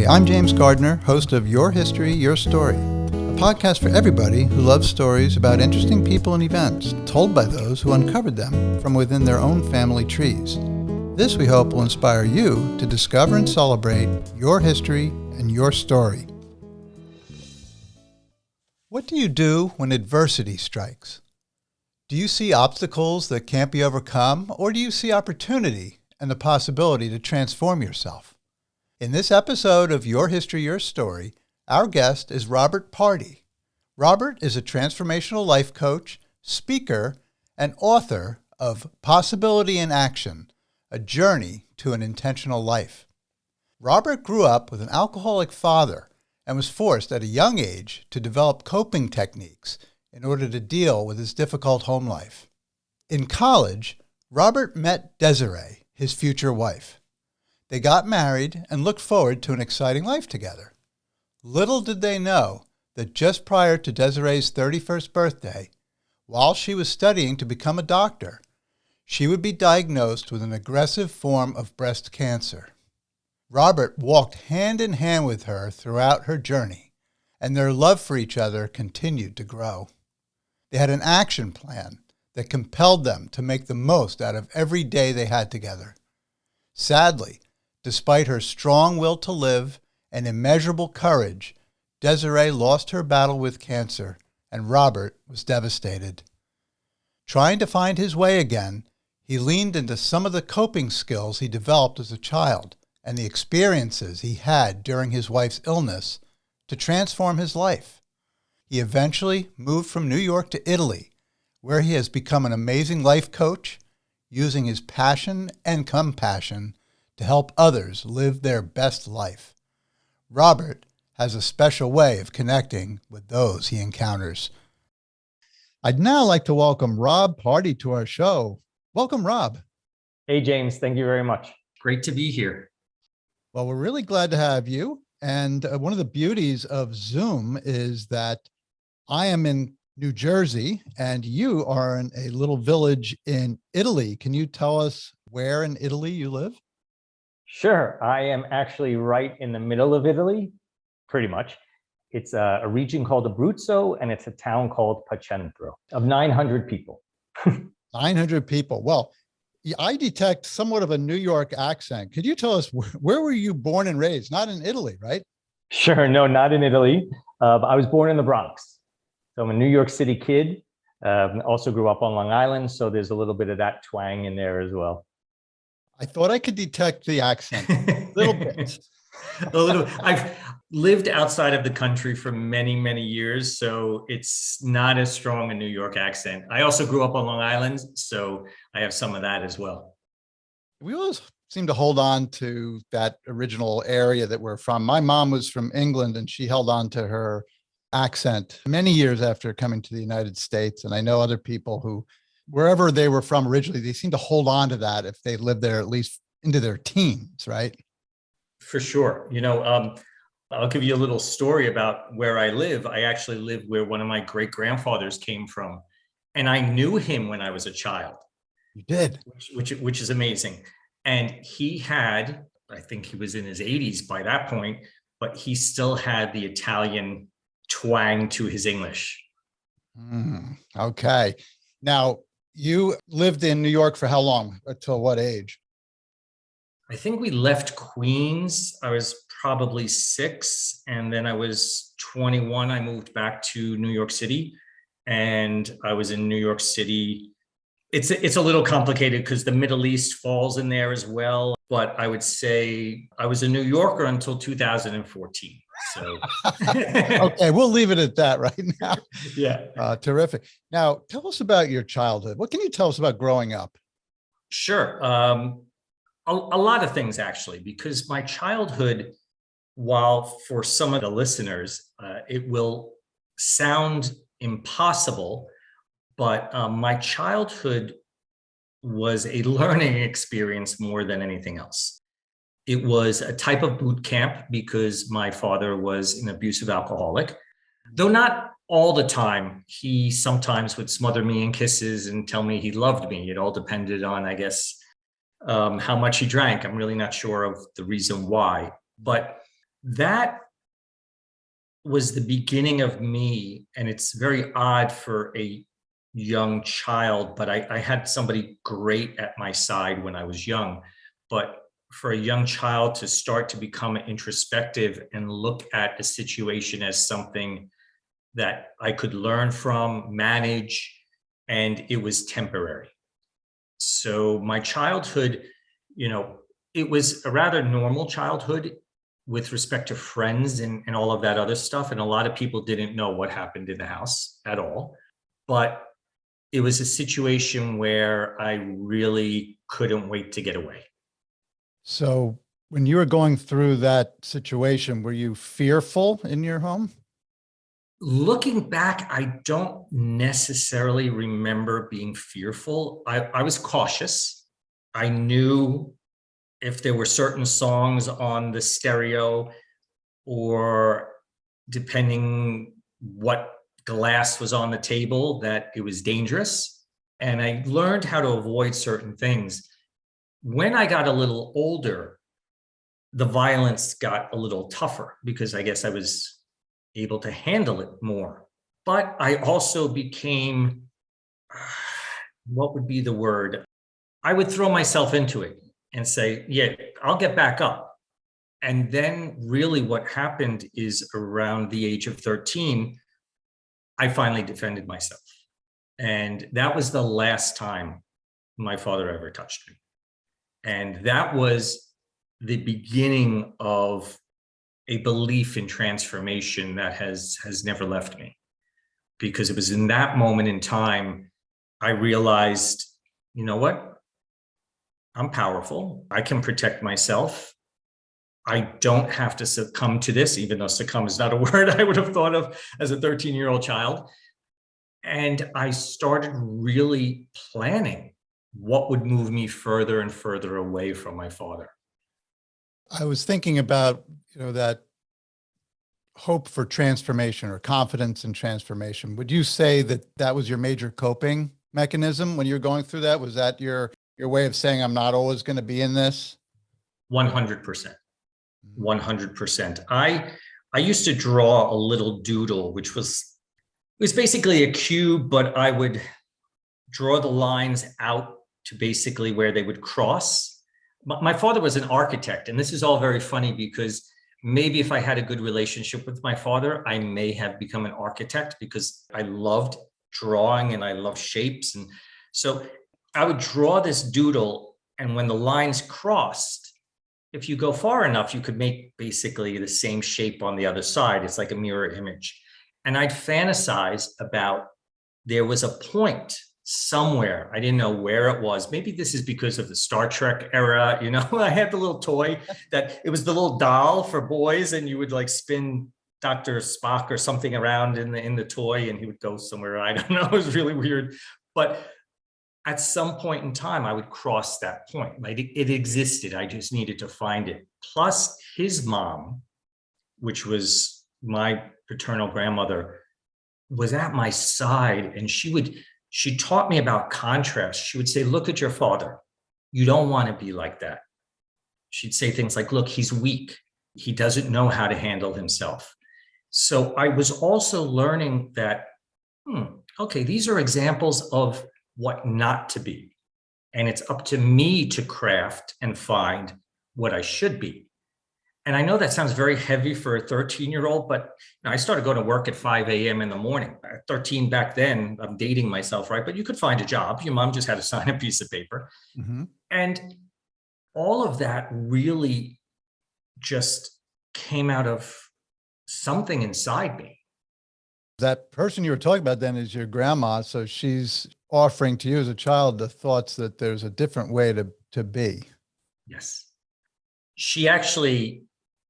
I'm James Gardner, host of Your History, Your Story, a podcast for everybody who loves stories about interesting people and events told by those who uncovered them from within their own family trees. This, we hope, will inspire you to discover and celebrate your history and your story. What do you do when adversity strikes? Do you see obstacles that can't be overcome, or do you see opportunity and the possibility to transform yourself? In this episode of Your History, Your Story, our guest is Robert Pardi. Robert is a transformational life coach, speaker, and author of Possibility in Action, A Journey to an Intentional Life. Robert grew up with an alcoholic father and was forced at a young age to develop coping techniques in order to deal with his difficult home life. In college, Robert met Desiree, his future wife. They got married and looked forward to an exciting life together. Little did they know that just prior to Desiree's 31st birthday, while she was studying to become a doctor, she would be diagnosed with an aggressive form of breast cancer. Robert walked hand in hand with her throughout her journey, and their love for each other continued to grow. They had an action plan that compelled them to make the most out of every day they had together. Sadly, despite her strong will to live and immeasurable courage, Desiree lost her battle with cancer, and Robert was devastated. Trying to find his way again, he leaned into some of the coping skills he developed as a child and the experiences he had during his wife's illness to transform his life. He eventually moved from New York to Italy, where he has become an amazing life coach, using his passion and compassion to help others live their best life. Robert has a special way of connecting with those he encounters. I'd now like to welcome Rob Pardi to our show. Welcome, Rob. Hey, James. Thank you very much. Great to be here. Well, we're really glad to have you. And one of the beauties of Zoom is that I am in New Jersey and you are in a little village in Italy. Can you tell us where in Italy you live? Sure. I am actually right in the middle of Italy, pretty much. It's a region called Abruzzo, and it's a town called Pacentro of 900 people. 900 people. Well, I detect somewhat of a New York accent. Could you tell us where were you born and raised? Not in Italy, right? Sure. No, not in Italy. I was born in the Bronx. So I'm a New York City kid. Also grew up on Long Island, so there's a little bit of that twang in there as well. I thought I could detect the accent a little bit. A little. I've lived outside of the country for many, many years, so it's not as strong a New York accent. I also grew up on Long Island, so I have some of that as well. We always seem to hold on to that original area that we're from. My mom was from England, and she held on to her accent many years after coming to the United States. And I know other people who, wherever they were from originally, they seem to hold on to that if they lived there at least into their teens, right? For sure. I'll give you a little story about where I live. I actually live where one of my great grandfathers came from, and I knew him when I was a child. You did, which is amazing. And he had, I think he was in his 80s by that point, but he still had the Italian twang to his English. Okay. Now, you lived in New York for how long? Until what age? I think we left Queens. I was probably 6. And then I was 21. I moved back to New York City. And I was in New York City. It's a little complicated because the Middle East falls in there as well. But I would say I was a New Yorker until 2014. So okay, we'll leave it at that right now. Yeah. Terrific. Now, tell us about your childhood. What can you tell us about growing up? Sure. A lot of things, actually, because my childhood, while for some of the listeners, it will sound impossible, but my childhood was a learning experience more than anything else. It was a type of boot camp because my father was an abusive alcoholic, though not all the time. He sometimes would smother me in kisses and tell me he loved me. It all depended on, I guess, how much he drank. I'm really not sure of the reason why, but that was the beginning of me. And it's very odd for a young child, but I had somebody great at my side when I was young. But for a young child to start to become introspective and look at a situation as something that I could learn from, manage, and it was temporary. So my childhood, it was a rather normal childhood with respect to friends and all of that other stuff. And a lot of people didn't know what happened in the house at all. But it was a situation where I really couldn't wait to get away. So when you were going through that situation, were you fearful in your home? Looking back, I don't necessarily remember being fearful. I was cautious. I knew if there were certain songs on the stereo, or depending what glass was on the table, that it was dangerous. And I learned how to avoid certain things. When I got a little older, the violence got a little tougher because I guess I was able to handle it more. But I also became, what would be the word? I would throw myself into it and say, yeah, I'll get back up. And then really what happened is around the age of 13, I finally defended myself. And that was the last time my father ever touched me. And that was the beginning of a belief in transformation that has never left me. Because it was in that moment in time, I realized, you know what? I'm powerful. I can protect myself. I don't have to succumb to this, even though succumb is not a word I would have thought of as a 13-year-old child. And I started really planning what would move me further and further away from my father. I was thinking about, that hope for transformation or confidence in transformation. Would you say that that was your major coping mechanism when you were going through that? Was that your way of saying, I'm not always going to be in this? 100%. 100%. I used to draw a little doodle, which was basically a cube, but I would draw the lines out to basically where they would cross. My father was an architect, and this is all very funny because maybe if I had a good relationship with my father, I may have become an architect because I loved drawing and I love shapes. And so I would draw this doodle, and when the lines crossed, if you go far enough, you could make basically the same shape on the other side. It's like a mirror image. And I'd fantasize about there was a point somewhere. I didn't know where it was. Maybe this is because of the Star Trek era. I had the little toy that it was the little doll for boys, and you would like spin Dr. Spock or something around in the toy, and he would go somewhere. I don't know. It was really weird. But at some point in time, I would cross that point. Like it existed. I just needed to find it. Plus, his mom, which was my paternal grandmother, was at my side, and she taught me about contrast. She would say, look at your father. You don't want to be like that. She'd say things like, look, he's weak. He doesn't know how to handle himself. So I was also learning that, okay, these are examples of what not to be. And it's up to me to craft and find what I should be. And I know that sounds very heavy for a 13-year-old, but I started going to work at 5 a.m. in the morning. At 13 back then, I'm dating myself, right? But you could find a job. Your mom just had to sign a piece of paper. Mm-hmm. And all of that really just came out of something inside me. That person you were talking about then is your grandma. So she's offering to you as a child the thoughts that there's a different way to be. Yes. She actually,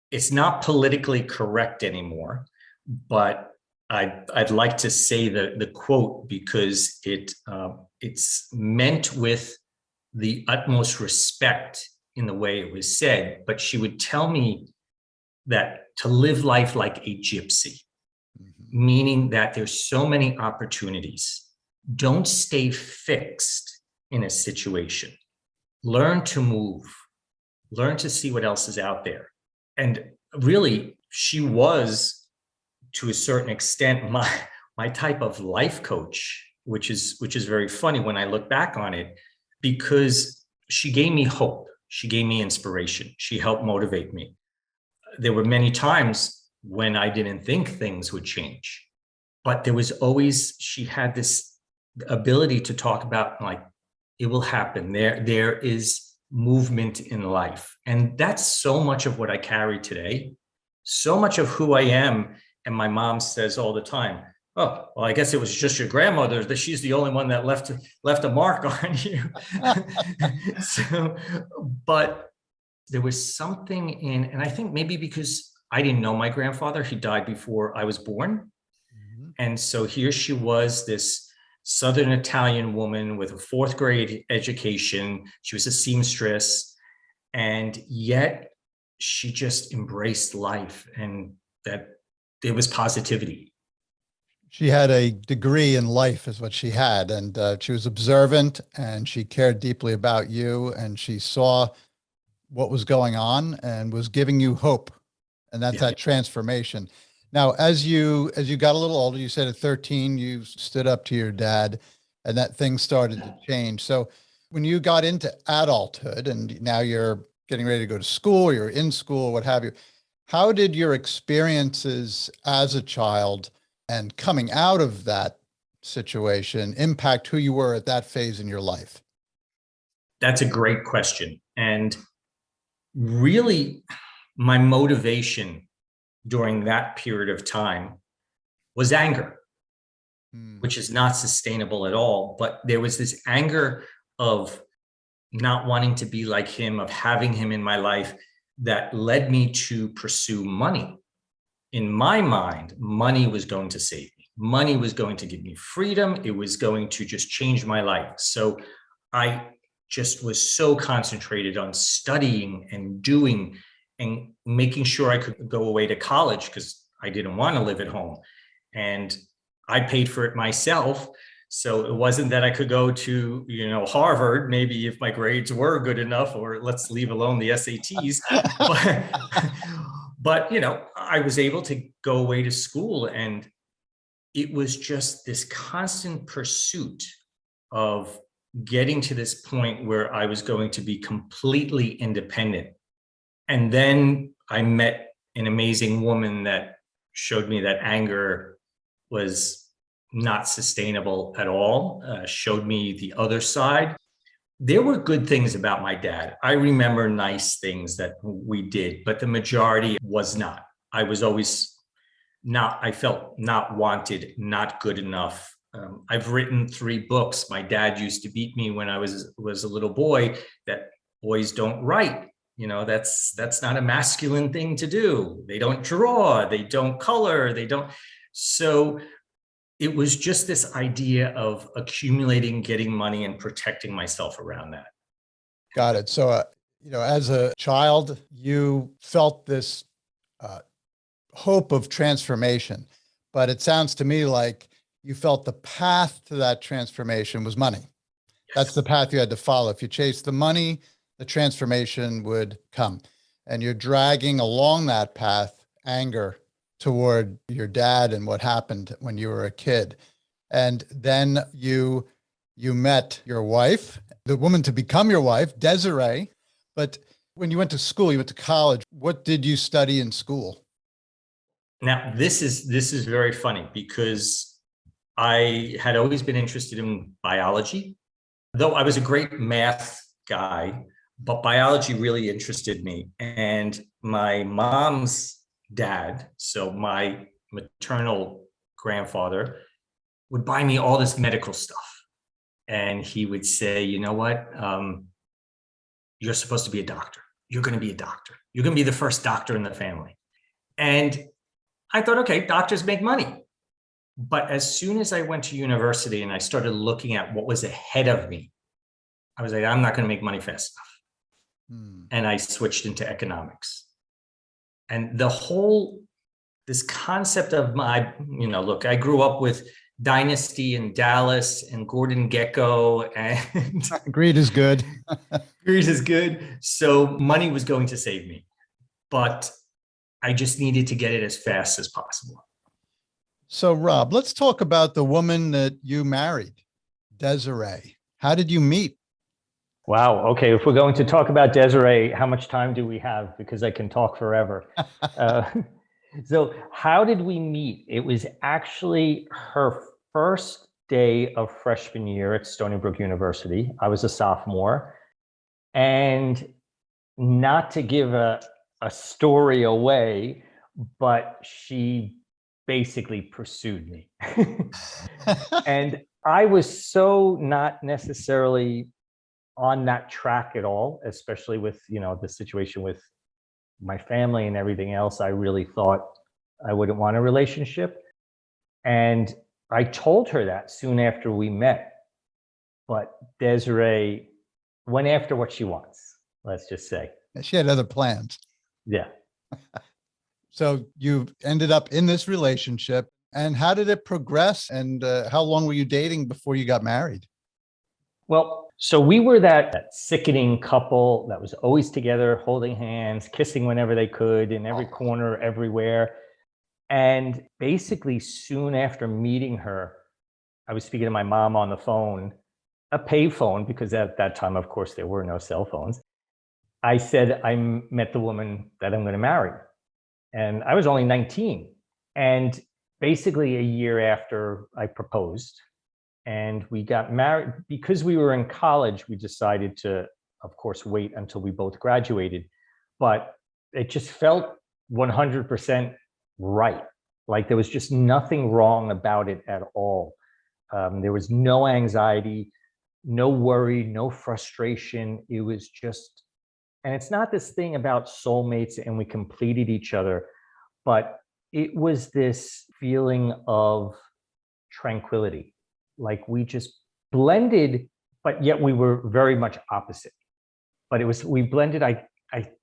it's not politically correct anymore, but I'd like to say the quote because it's meant with the utmost respect in the way it was said, but she would tell me that to live life like a gypsy, meaning that there's so many opportunities. Don't stay fixed in a situation. Learn to move. Learn to see what else is out there. And really, she was, to a certain extent, my type of life coach, which is very funny when I look back on it, because she gave me hope. She gave me inspiration. She helped motivate me. There were many times when I didn't think things would change, but there was always, she had this ability to talk about, like, it will happen. There is movement in life. And that's so much of what I carry today, so much of who I am. And my mom says all the time, oh, well, I guess it was just your grandmother, that she's the only one that left a mark on you. So, but there was something in, and I think maybe because I didn't know my grandfather, he died before I was born. Mhm. And so here she was, this Southern Italian woman with a fourth grade education. She was a seamstress, and yet she just embraced life, and that there was positivity. She had a degree in life is what she had. And she was observant and she cared deeply about you. And she saw what was going on and was giving you hope. And that's Yeah. that transformation. Now, as you got a little older, you said at 13, you stood up to your dad and that thing started to change. So when you got into adulthood and now you're getting ready to go to school, you're in school, what have you, how did your experiences as a child and coming out of that situation impact who you were at that phase in your life? That's a great question. And really, my motivation during that period of time was anger, Hmm. which is not sustainable at all. But there was this anger of not wanting to be like him, of having him in my life, that led me to pursue money. In my mind, money was going to save me. Money was going to give me freedom. It was going to just change my life. So I just was so concentrated on studying and doing and making sure I could go away to college, because I didn't want to live at home. And I paid for it myself. So it wasn't that I could go to, Harvard, maybe if my grades were good enough, or let's leave alone the SATs. But I was able to go away to school, and it was just this constant pursuit of getting to this point where I was going to be completely independent. And then I met an amazing woman that showed me that anger was not sustainable at all, showed me the other side. There were good things about my dad. I remember nice things that we did, but the majority was not. I was always I felt not wanted, not good enough. I've written 3 books. My dad used to beat me when I was a little boy, that boys don't write. That's not a masculine thing to do. They don't draw, they don't color, they don't. So it was just this idea of accumulating, getting money, and protecting myself around that. Got it. So, as a child, you felt this uh, hope of transformation, but it sounds to me like you felt the path to that transformation was money. That's the path you had to follow. If you chased the money, the transformation would come. And you're dragging along that path anger toward your dad and what happened when you were a kid. And then you met your wife, the woman to become your wife, Desiree. But when you went to school, you went to college, what did you study in school? Now, this is very funny, because I had always been interested in biology, though I was a great math guy, but biology really interested me. And my mom's dad, so my maternal grandfather, would buy me all this medical stuff. And he would say, you know what? You're supposed to be a doctor. You're going to be a doctor. You're going to be the first doctor in the family. And I thought, okay, doctors make money. But as soon as I went to university and I started looking at what was ahead of me, I was like, I'm not going to make money fast enough. And I switched into economics. And this concept of look, I grew up with Dynasty and Dallas and Gordon Gekko, and Greed is good. Greed is good. So money was going to save me. But I just needed to get it as fast as possible. So, Rob, let's talk about the woman that you married, Desiree. How did you meet? Wow. Okay. If we're going to talk about Desiree, how much time do we have? Because I can talk forever. uh, so how did we meet? It was actually her first day of freshman year at Stony Brook University. I was a sophomore. And not to give a story away, but she basically pursued me. And I was so not necessarily on that track at all, especially with, the situation with my family and everything else. I really thought I wouldn't want a relationship. And I told her that soon after we met. But Desiree went after what she wants, let's just say. She had other plans. Yeah. So you ended up in this relationship. And how did it progress? And how long were you dating before you got married? Well, so we were that sickening couple that was always together, holding hands, kissing whenever they could, in every corner, everywhere. And basically, soon after meeting her, I was speaking to my mom on the phone, a payphone, because at that time, of course, there were no cell phones. I said, I met the woman that I'm going to marry. And I was only 19. And basically, a year after I proposed, and we got married. Because we were in college, we decided to, of course, wait until we both graduated. But it just felt 100% right. Like there was just nothing wrong about it at all. There was no anxiety, no worry, no frustration. It was just, and it's not this thing about soulmates and we completed each other, but it was this feeling of tranquility. Like we just blended, but yet we were very much opposite. But we blended, I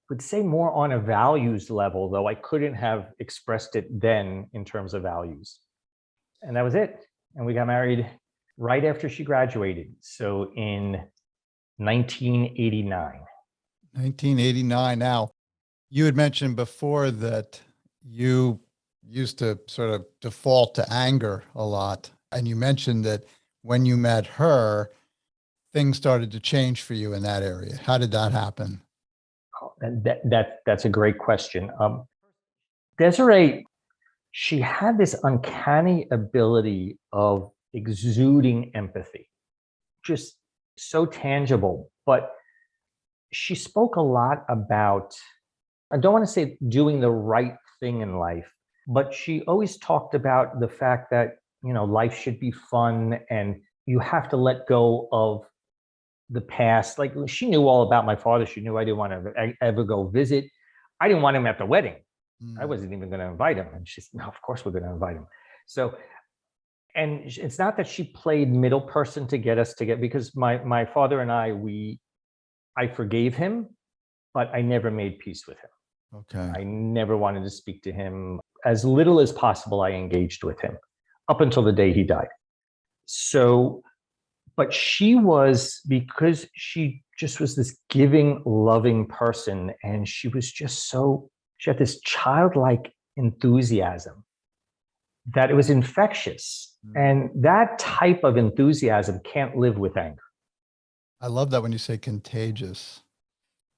would say, more on a values level, though I couldn't have expressed it then in terms of values. And that was it. And we got married right after she graduated. So in 1989. 1989. Now, you had mentioned before that you used to sort of default to anger a lot. And you mentioned that when you met her, things started to change for you in that area. How did that happen? And that's a great question. Desiree, she had this uncanny ability of exuding empathy, just so tangible. But she spoke a lot about, I don't want to say doing the right thing in life, but she always talked about the fact that, life should be fun and you have to let go of the past. Like she knew all about my father. She knew I didn't want to ever go visit. I didn't want him at the wedding. I wasn't even going to invite him. And she said, no, of course we're going to invite him. So, and it's not that she played middle person to get us together, because my father and I forgave him, but I never made peace with him. Okay. I never wanted to speak to him. As little as possible, I engaged with him up until the day he died. So, but she was, because she just was this giving, loving person. And she was just she had this childlike enthusiasm that it was infectious. And that type of enthusiasm can't live with anger. I love that when you say contagious.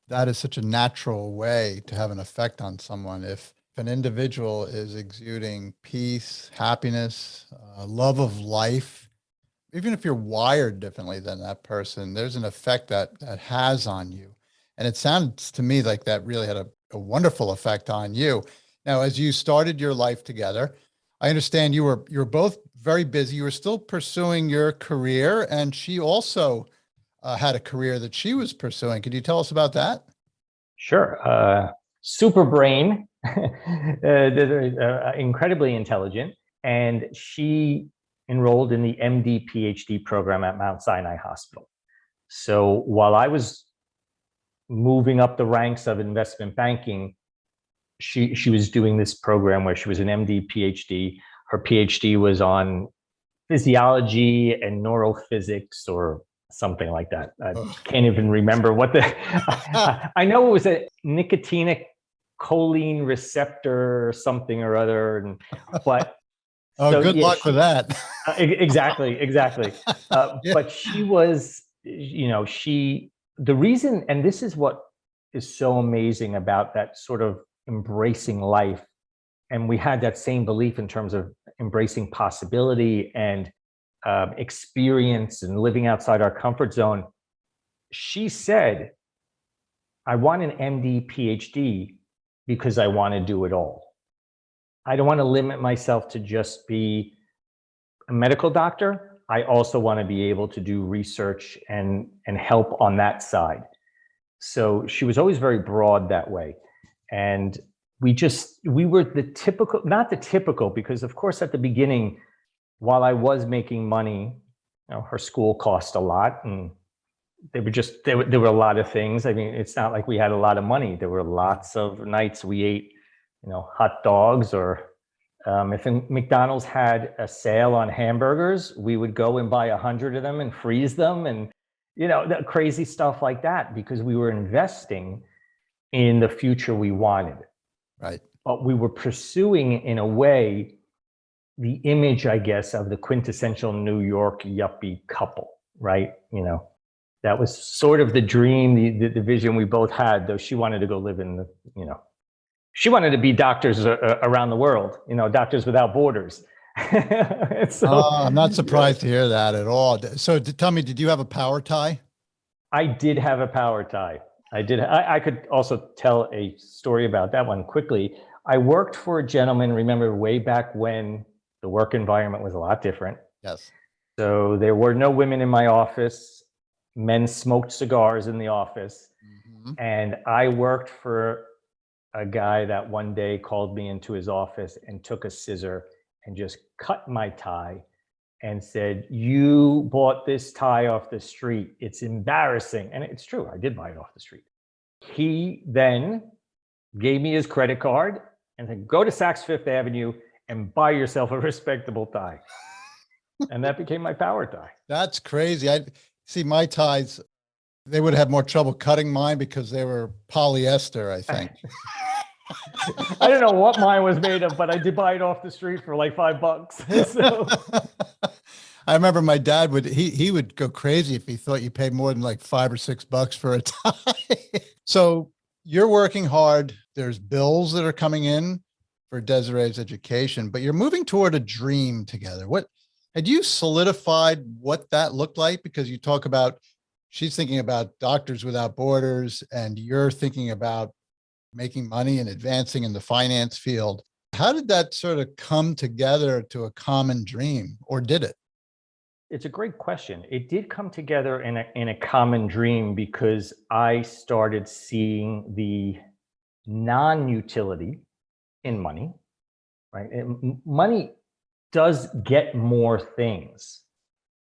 That is such a natural way to have an effect on someone. If an individual is exuding peace, happiness, love of life, even if you're wired differently than that person, there's an effect that has on you. And it sounds to me like that really had a wonderful effect on you. Now, as you started your life together, I understand you were both very busy. You were still pursuing your career, and she also had a career that she was pursuing. Could you tell us about that? Sure. Super brain, incredibly intelligent. And she enrolled in the MD PhD program at Mount Sinai Hospital. So while I was moving up the ranks of investment banking, she was doing this program where she was an MD PhD. Her PhD was on physiology and neurophysics or something like that. I can't even remember what I know it was a nicotinic choline receptor something or other. And, but Oh, so, good yeah, luck with that. exactly. Yeah. But she was, the reason, and this is what is so amazing about that sort of embracing life. And we had that same belief in terms of embracing possibility and experience and living outside our comfort zone. She said, I want an MD, PhD because I want to do it all. I don't want to limit myself to just be a medical doctor. I also want to be able to do research and help on that side. So she was always very broad that way. And we were the typical, not the typical, because of course at the beginning, while I was making money, her school cost a lot, and there were a lot of things. I mean, it's not like we had a lot of money. There were lots of nights we ate, hot dogs, or if McDonald's had a sale on hamburgers, we would go and buy 100 of them and freeze them, and crazy stuff like that, because we were investing in the future we wanted. Right. But we were pursuing, in a way, the image, I guess, of the quintessential New York yuppie couple, right? That was sort of the dream, the vision we both had, though she wanted to go live in she wanted to be doctors around the world, Doctors Without Borders. So, I'm not surprised to hear that at all. So tell me, did you have a power tie? I did have a power tie. I could also tell a story about that one quickly. I worked for a gentleman, remember, way back when the work environment was a lot different. Yes. So there were no women in my office. Men smoked cigars in the office. Mm-hmm. And I worked for a guy that one day called me into his office and took a scissor and just cut my tie and said, "You bought this tie off the street. It's embarrassing." And it's true. I did buy it off the street. He then gave me his credit card and said, "Go to Saks Fifth Avenue and buy yourself a respectable tie." And that became my power tie. That's crazy. I see my ties. They would have more trouble cutting mine because they were polyester, I think. I don't know what mine was made of, but I did buy it off the street for like $5. So. I remember my dad he would go crazy if he thought you paid more than like $5 or $6 for a tie. So you're working hard. There's bills that are coming in for Desiree's education, but you're moving toward a dream together. What had you solidified what that looked like? Because you talk about, she's thinking about Doctors Without Borders, and you're thinking about making money and advancing in the finance field. How did that sort of come together to a common dream, or did it? It's a great question. It did come together in a common dream because I started seeing the non-utility in money, right? Money does get more things,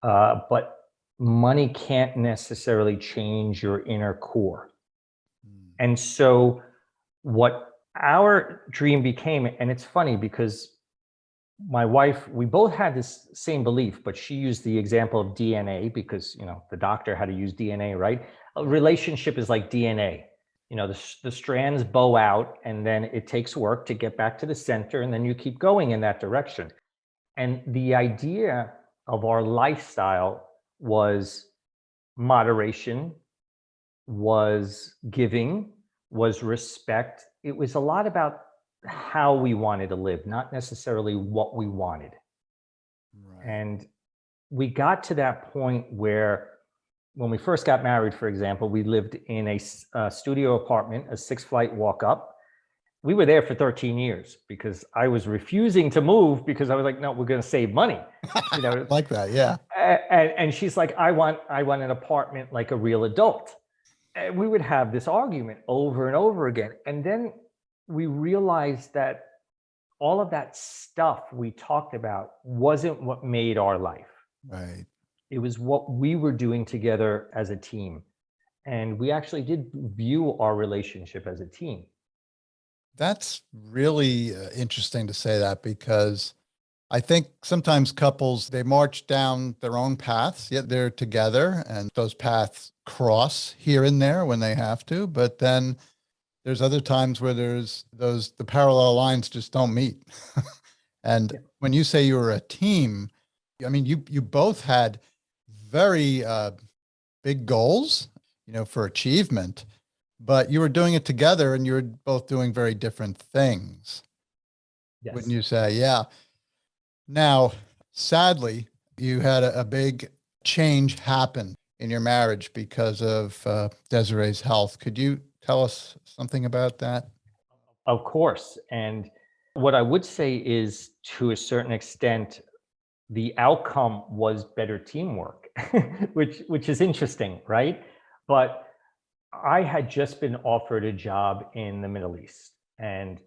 but money can't necessarily change your inner core. And so what our dream became, and it's funny because my wife, we both had this same belief, but she used the example of DNA because, the doctor had to use DNA, right? A relationship is like DNA. The strands bow out, and then it takes work to get back to the center, and then you keep going in that direction. And the idea of our lifestyle was moderation, was giving, was respect. It was a lot about how we wanted to live, not necessarily what we wanted. Right. And we got to that point where when we first got married, for example, we lived in a studio apartment, a 6-flight walk up. We were there for 13 years because I was refusing to move because I was like, no, we're going to save money. Like that. Yeah. And she's like, I want an apartment like a real adult. And we would have this argument over and over again. And then we realized that all of that stuff we talked about wasn't what made our life. Right. It was what we were doing together as a team. And we actually did view our relationship as a team. That's really interesting to say that, because I think sometimes couples, they march down their own paths, yet they're together, and those paths cross here and there when they have to. But then there's other times where the parallel lines just don't meet. And Yeah. when you say you were a team, I mean, you both had very big goals, for achievement, but you were doing it together and you were both doing very different things. Wouldn't Yes. you say? Yeah. Now, sadly, you had a big change happen in your marriage because of Desiree's health. Could you tell us something about that? Of course. And what I would say is, to a certain extent, the outcome was better teamwork, which is interesting, right? But I had just been offered a job in the Middle East, and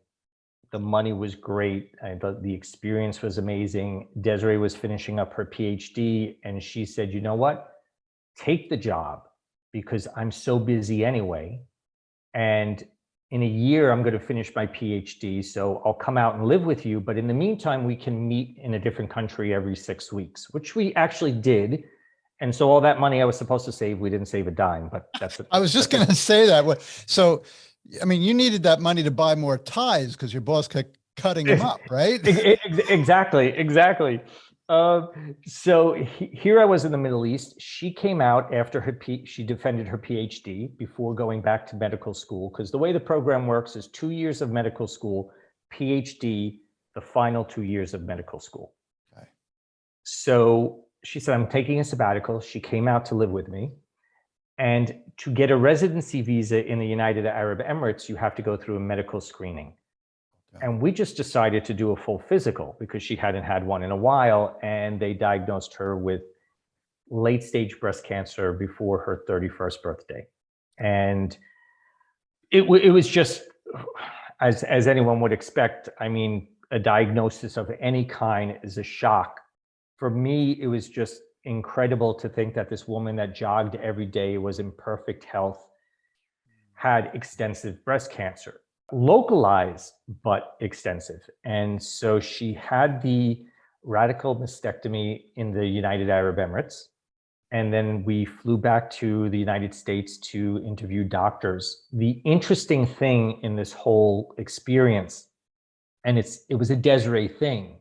the money was great. The experience was amazing. Desiree was finishing up her PhD, and she said, "You know what? Take the job, because I'm so busy anyway. And in a year, I'm going to finish my PhD. So I'll come out and live with you. But in the meantime, we can meet in a different country every 6 weeks," which we actually did. And so all that money I was supposed to save, we didn't save a dime, but that's it. I was just going to say that. So, I mean, you needed that money to buy more ties because your boss kept cutting them up, right? Exactly. So here I was in the Middle East. She came out after she defended her PhD before going back to medical school, because the way the program works is 2 years of medical school, PhD, the final 2 years of medical school. Okay. So she said, "I'm taking a sabbatical." She came out to live with me. And to get a residency visa in the United Arab Emirates, you have to go through a medical screening. Okay. And we just decided to do a full physical because she hadn't had one in a while, and they diagnosed her with late stage breast cancer before her 31st birthday. And it was just, as anyone would expect, I mean, a diagnosis of any kind is a shock. For me, it was just incredible to think that this woman that jogged every day, was in perfect health, had extensive breast cancer, localized but extensive. And so she had the radical mastectomy in the United Arab Emirates. And then we flew back to the United States to interview doctors. The interesting thing in this whole experience, and it was a Desiree thing,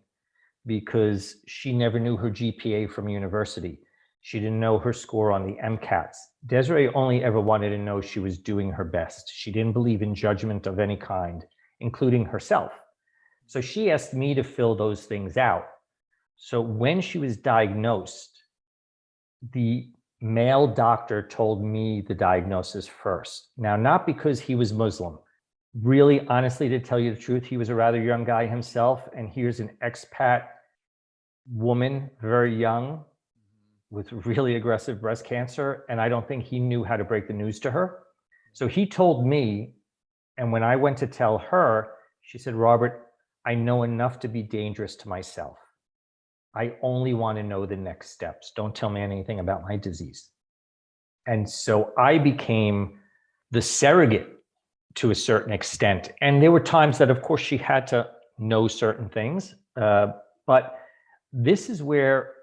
because she never knew her GPA from university. She didn't know her score on the MCATs. Desiree only ever wanted to know she was doing her best. She didn't believe in judgment of any kind, including herself. So she asked me to fill those things out. So when she was diagnosed, the male doctor told me the diagnosis first. Now, not because he was Muslim. Really, honestly, to tell you the truth, he was a rather young guy himself. And here's an expat woman, very young, with really aggressive breast cancer. And I don't think he knew how to break the news to her. So he told me, and when I went to tell her, she said, "Robert, I know enough to be dangerous to myself. I only want to know the next steps. Don't tell me anything about my disease." And so I became the surrogate to a certain extent. And there were times that, of course, she had to know certain things. But this is where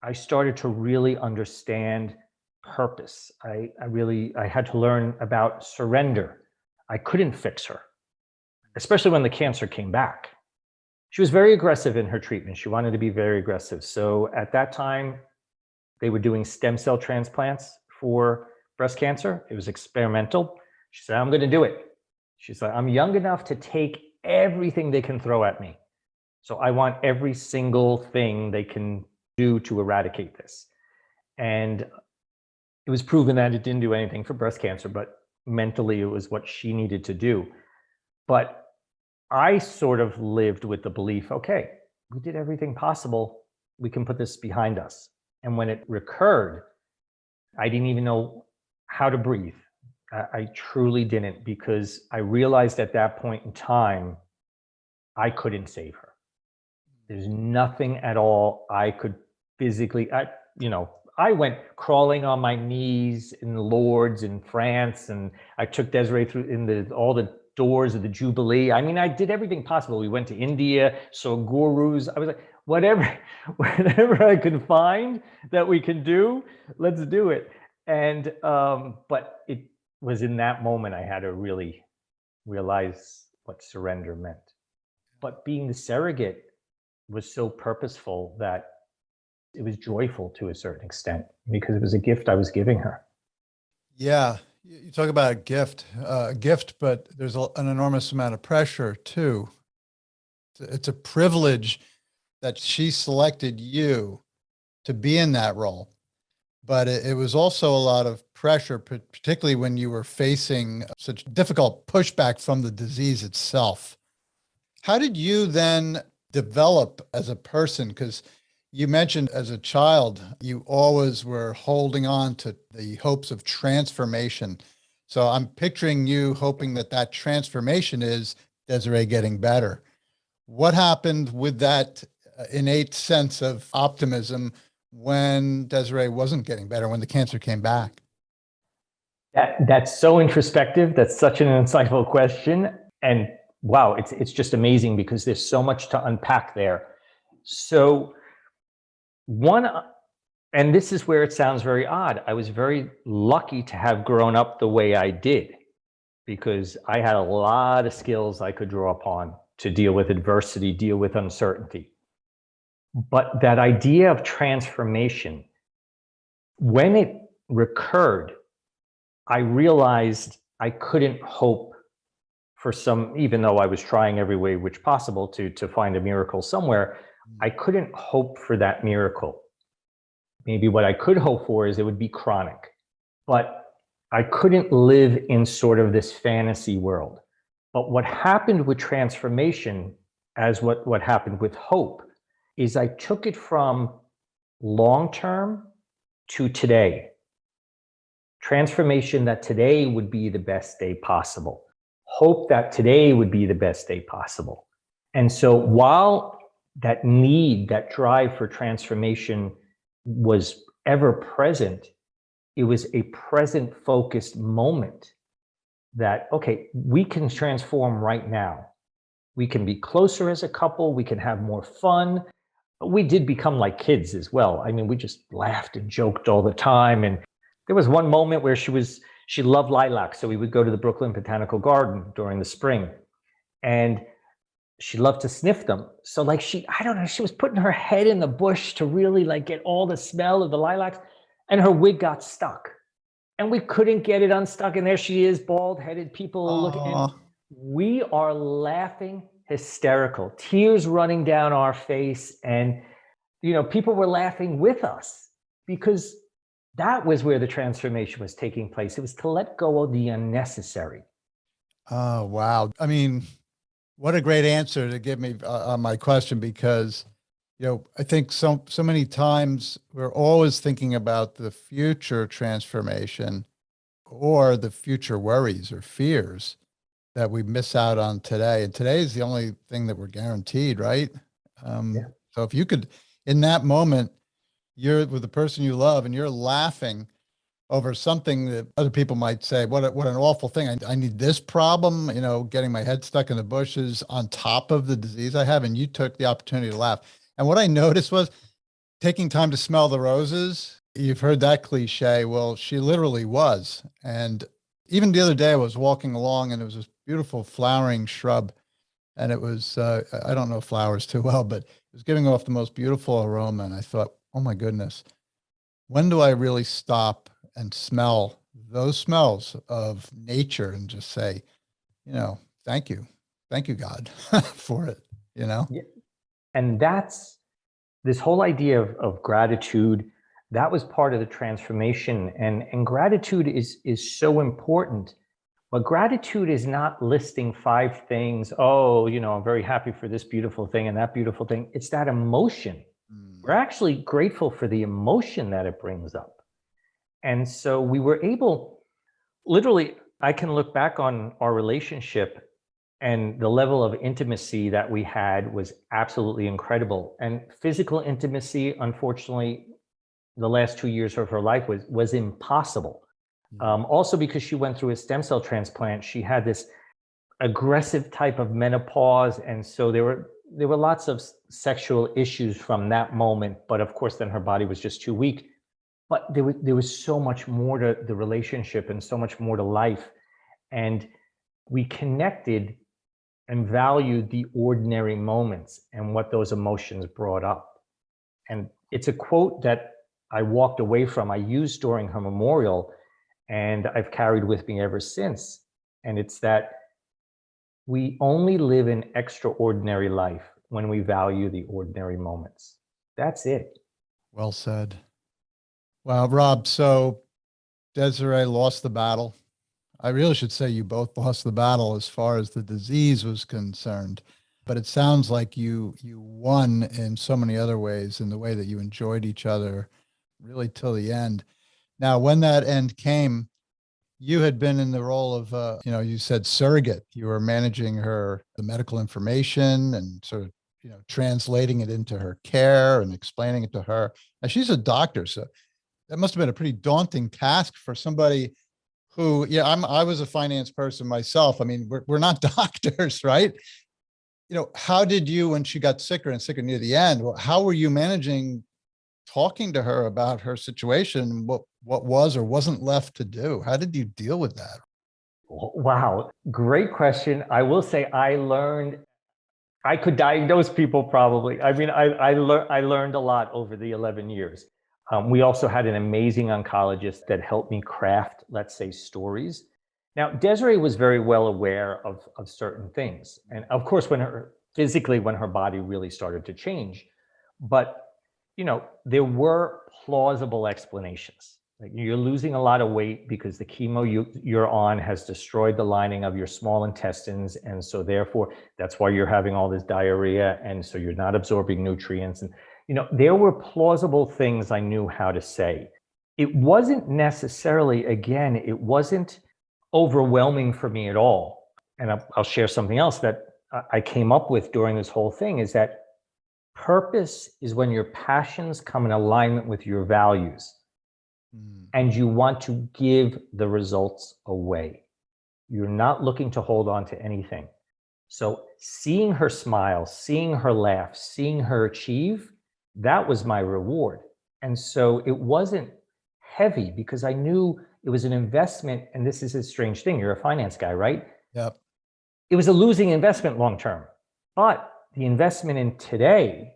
I started to really understand purpose. I had to learn about surrender. I couldn't fix her, especially when the cancer came back. She was very aggressive in her treatment. She wanted to be very aggressive. So at that time, they were doing stem cell transplants for breast cancer. It was experimental. She said, "I'm going to do it." She said, "I'm young enough to take everything they can throw at me. So I want every single thing they can do to eradicate this." And it was proven that it didn't do anything for breast cancer, but mentally it was what she needed to do. But I sort of lived with the belief, okay, we did everything possible. We can put this behind us. And when it recurred, I didn't even know how to breathe. I truly didn't, because I realized at that point in time, I couldn't save her. There's nothing at all I could physically, I went crawling on my knees in Lourdes in France, and I took Desiree through all the doors of the Jubilee. I mean, I did everything possible. We went to India, saw gurus. I was like, whatever I could find that we can do, let's do it. And but was in that moment I had to really realize what surrender meant. But being the surrogate was so purposeful that it was joyful to a certain extent because it was a gift I was giving her. Yeah, you talk about a gift, but there's an enormous amount of pressure too. It's a privilege that she selected you to be in that role, but it was also a lot of pressure, particularly when you were facing such difficult pushback from the disease itself. How did you then develop as a person? Because you mentioned as a child, you always were holding on to the hopes of transformation. So I'm picturing you hoping that that transformation is Desiree getting better. What happened with that innate sense of optimism when Desiree wasn't getting better, when the cancer came back? That's so introspective. That's such an insightful question. And wow, it's just amazing because there's so much to unpack there. So one, and this is where it sounds very odd. I was very lucky to have grown up the way I did because I had a lot of skills I could draw upon to deal with adversity, deal with uncertainty. But that idea of transformation, when it recurred, I realized I couldn't hope for some, even though I was trying every way which possible to find a miracle somewhere, I couldn't hope for that miracle. Maybe what I could hope for is it would be chronic, but I couldn't live in sort of this fantasy world. But what happened with transformation, as what happened with hope, is I took it from long term to today. Transformation that today would be the best day possible. Hope that today would be the best day possible. And so while that need, that drive for transformation was ever present, it was a present focused moment that, okay, we can transform right now. We can be closer as a couple. We can have more fun. We did become like kids as well. I mean, we just laughed and joked all the time. And there was one moment where she loved lilacs. So we would go to the Brooklyn Botanical Garden during the spring and she loved to sniff them. So like I don't know, she was putting her head in the bush to really like get all the smell of the lilacs and her wig got stuck and we couldn't get it unstuck. And there she is, bald headed, people looking in. We are laughing hysterical, tears running down our face. And, people were laughing with us because that was where the transformation was taking place. It was to let go of the unnecessary. Oh, wow. I mean, what a great answer to give me on my question, because, I think so many times we're always thinking about the future transformation or the future worries or fears that we miss out on today. And today is the only thing that we're guaranteed, right? Yeah. So if you could, in that moment, you're with the person you love and you're laughing over something that other people might say, what an awful thing. I need this problem, getting my head stuck in the bushes on top of the disease I have. And you took the opportunity to laugh. And what I noticed was taking time to smell the roses. You've heard that cliche. Well, she literally was. And even the other day I was walking along and it was this beautiful flowering shrub. And it was, I don't know flowers too well, but it was giving off the most beautiful aroma. And I thought, oh my goodness, when do I really stop and smell those smells of nature and just say, thank you, God, for it, Yeah. And that's this whole idea of gratitude. That was part of the transformation. And gratitude is so important. But gratitude is not listing 5 things. Oh, I'm very happy for this beautiful thing and that beautiful thing. It's that emotion. We're actually grateful for the emotion that it brings up. And so we were able, literally, I can look back on our relationship and the level of intimacy that we had was absolutely incredible. And physical intimacy, unfortunately, the last 2 years of her life was impossible. Also because she went through a stem cell transplant, she had this aggressive type of menopause. And so there were lots of sexual issues from that moment. But of course, then her body was just too weak. But there was so much more to the relationship and so much more to life. And we connected and valued the ordinary moments and what those emotions brought up. And it's a quote that I walked away from. I used during her memorial, and I've carried with me ever since. And it's that we only live an extraordinary life when we value the ordinary moments. That's it. Well said. Well, Rob, so Desiree lost the battle. I really should say you both lost the battle as far as the disease was concerned, but it sounds like you won in so many other ways, in the way that you enjoyed each other really till the end. Now, when that end came, you had been in the role of, you said surrogate. You were managing the medical information and sort of, translating it into her care and explaining it to her. Now, she's a doctor, so that must have been a pretty daunting task for somebody who, I was a finance person myself. I mean, we're not doctors, right? How did you, when she got sicker and sicker near the end, how were you managing talking to her about her situation, what was or wasn't left to do? How did you deal with that? Wow, great question. I will say I learned I could diagnose people probably. I mean, I learned a lot over the 11 years. We also had an amazing oncologist that helped me craft, let's say, stories. Now, Desiree was very well aware of certain things. And of course, when her body really started to change, but there were plausible explanations. Like, you're losing a lot of weight because the chemo you're on has destroyed the lining of your small intestines. And so therefore, that's why you're having all this diarrhea. And so you're not absorbing nutrients. And, there were plausible things I knew how to say. It wasn't necessarily, again, it wasn't overwhelming for me at all. And I'll share something else that I came up with during this whole thing, is that purpose is when your passions come in alignment with your values. And you want to give the results away. You're not looking to hold on to anything. So seeing her smile, seeing her laugh, seeing her achieve, that was my reward. And so it wasn't heavy because I knew it was an investment. And this is a strange thing. You're a finance guy, right? Yep. It was a losing investment long term. But the investment in today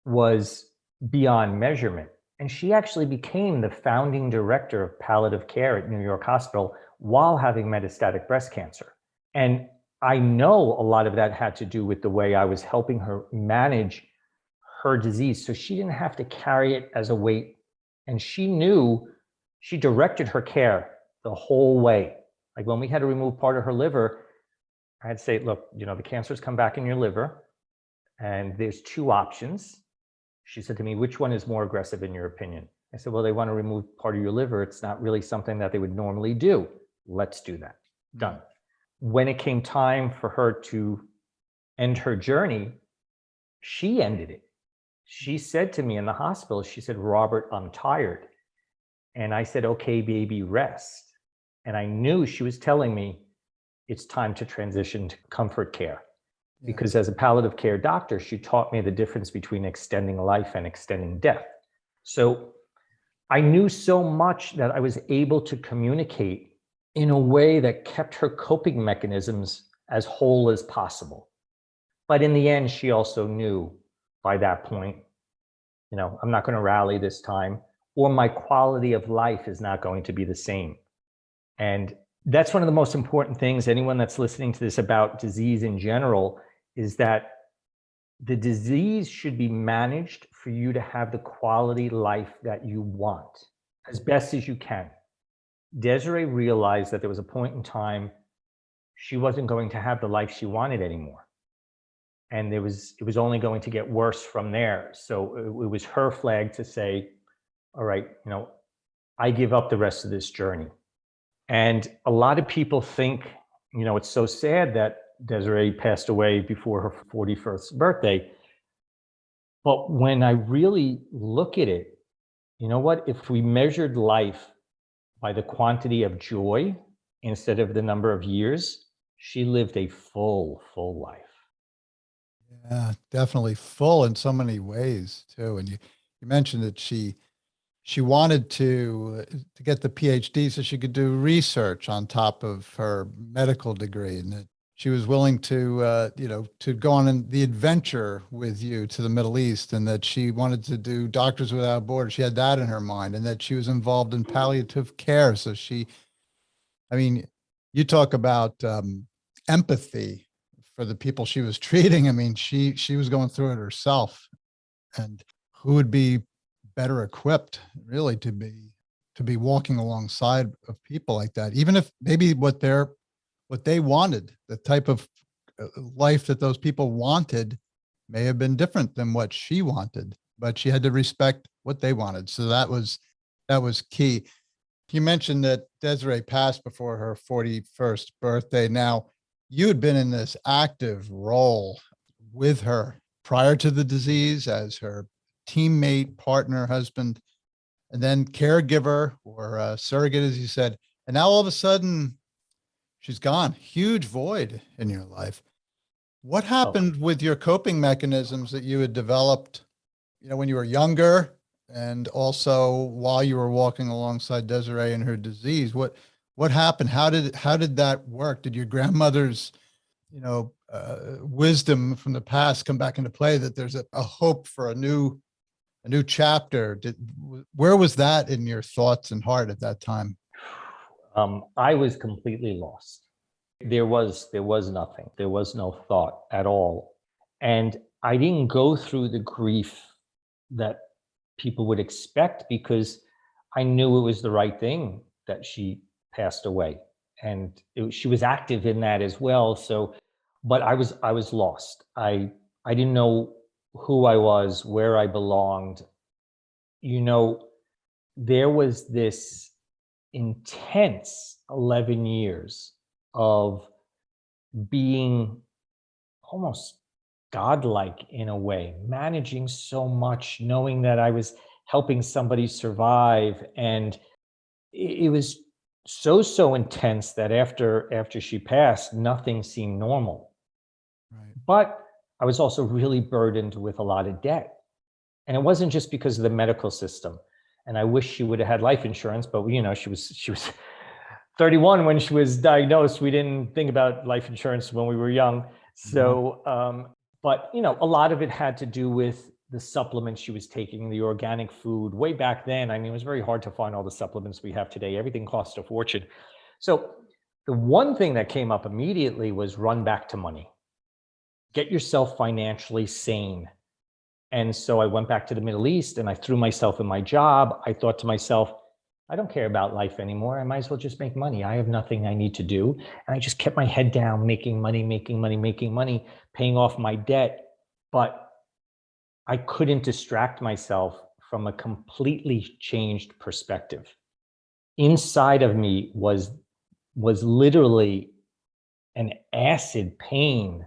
was beyond measurement. And she actually became the founding director of palliative care at New York Hospital while having metastatic breast cancer. And I know a lot of that had to do with the way I was helping her manage her disease. So she didn't have to carry it as a weight. And she directed her care the whole way. Like, when we had to remove part of her liver, I had to say, look, the cancer's come back in your liver, and there's two options. She said to me, which one is more aggressive in your opinion? I said, well, they want to remove part of your liver. It's not really something that they would normally do. Let's do that. Done. When it came time for her to end her journey, she ended it. She said to me in the hospital, she said, Robert, I'm tired. And I said, okay, baby, rest. And I knew she was telling me it's time to transition to comfort care. Because as a palliative care doctor, she taught me the difference between extending life and extending death. So I knew so much that I was able to communicate in a way that kept her coping mechanisms as whole as possible. But in the end, she also knew by that point, I'm not going to rally this time, or my quality of life is not going to be the same. And that's one of the most important things, anyone that's listening to this about disease in general, is that the disease should be managed for you to have the quality life that you want as best as you can. Desiree realized that there was a point in time she wasn't going to have the life she wanted anymore. And it was only going to get worse from there. So it was her flag to say, all right, I give up the rest of this journey. And a lot of people think, it's so sad that Desiree passed away before her 41st birthday. But when I really look at it, you know what? If we measured life by the quantity of joy instead of the number of years, she lived a full life. Yeah, definitely full in so many ways too. And you mentioned that she she wanted to get the PhD so she could do research on top of her medical degree, and that she was willing to, to go on the adventure with you to the Middle East, and that she wanted to do Doctors Without Borders. She had that in her mind, and that she was involved in palliative care. So I mean, you talk about empathy for the people she was treating. I mean, she was going through it herself, and who would be better equipped really to be walking alongside of people like that, even if maybe what they wanted, the type of life that those people wanted may have been different than what she wanted, but she had to respect what they wanted. So that was key. You mentioned that Desiree passed before her 41st birthday. Now, you had been in this active role with her prior to the disease as her teammate, partner, husband, and then caregiver or surrogate, as you said. And now all of a sudden, she's gone. Huge void in your life. What happened with your coping mechanisms that you had developed, when you were younger, and also while you were walking alongside Desiree and her disease? What happened? How did that work? Did your grandmother's, wisdom from the past come back into play, that there's a hope for a new chapter? Where was that in your thoughts and heart at that time? I was completely lost. There was nothing. There was no thought at all. And I didn't go through the grief that people would expect, because I knew it was the right thing that she passed away. And she was active in that as well. So, but I was lost. I didn't know who I was, where I belonged. There was this intense 11 years of being almost godlike in a way, managing so much, knowing that I was helping somebody survive. And it was so intense that after she passed, nothing seemed normal. Right. But I was also really burdened with a lot of debt. And it wasn't just because of the medical system. And I wish she would have had life insurance, but she was 31 when she was diagnosed. We didn't think about life insurance when we were young. So, but a lot of it had to do with the supplements she was taking, the organic food. Way back then, I mean, it was very hard to find all the supplements we have today. Everything cost a fortune. So the one thing that came up immediately was run back to money. Get yourself financially sane. And so I went back to the Middle East and I threw myself in my job. I thought to myself, I don't care about life anymore. I might as well just make money. I have nothing I need to do. And I just kept my head down, making money, paying off my debt. But I couldn't distract myself from a completely changed perspective. Inside of me was literally an acid pain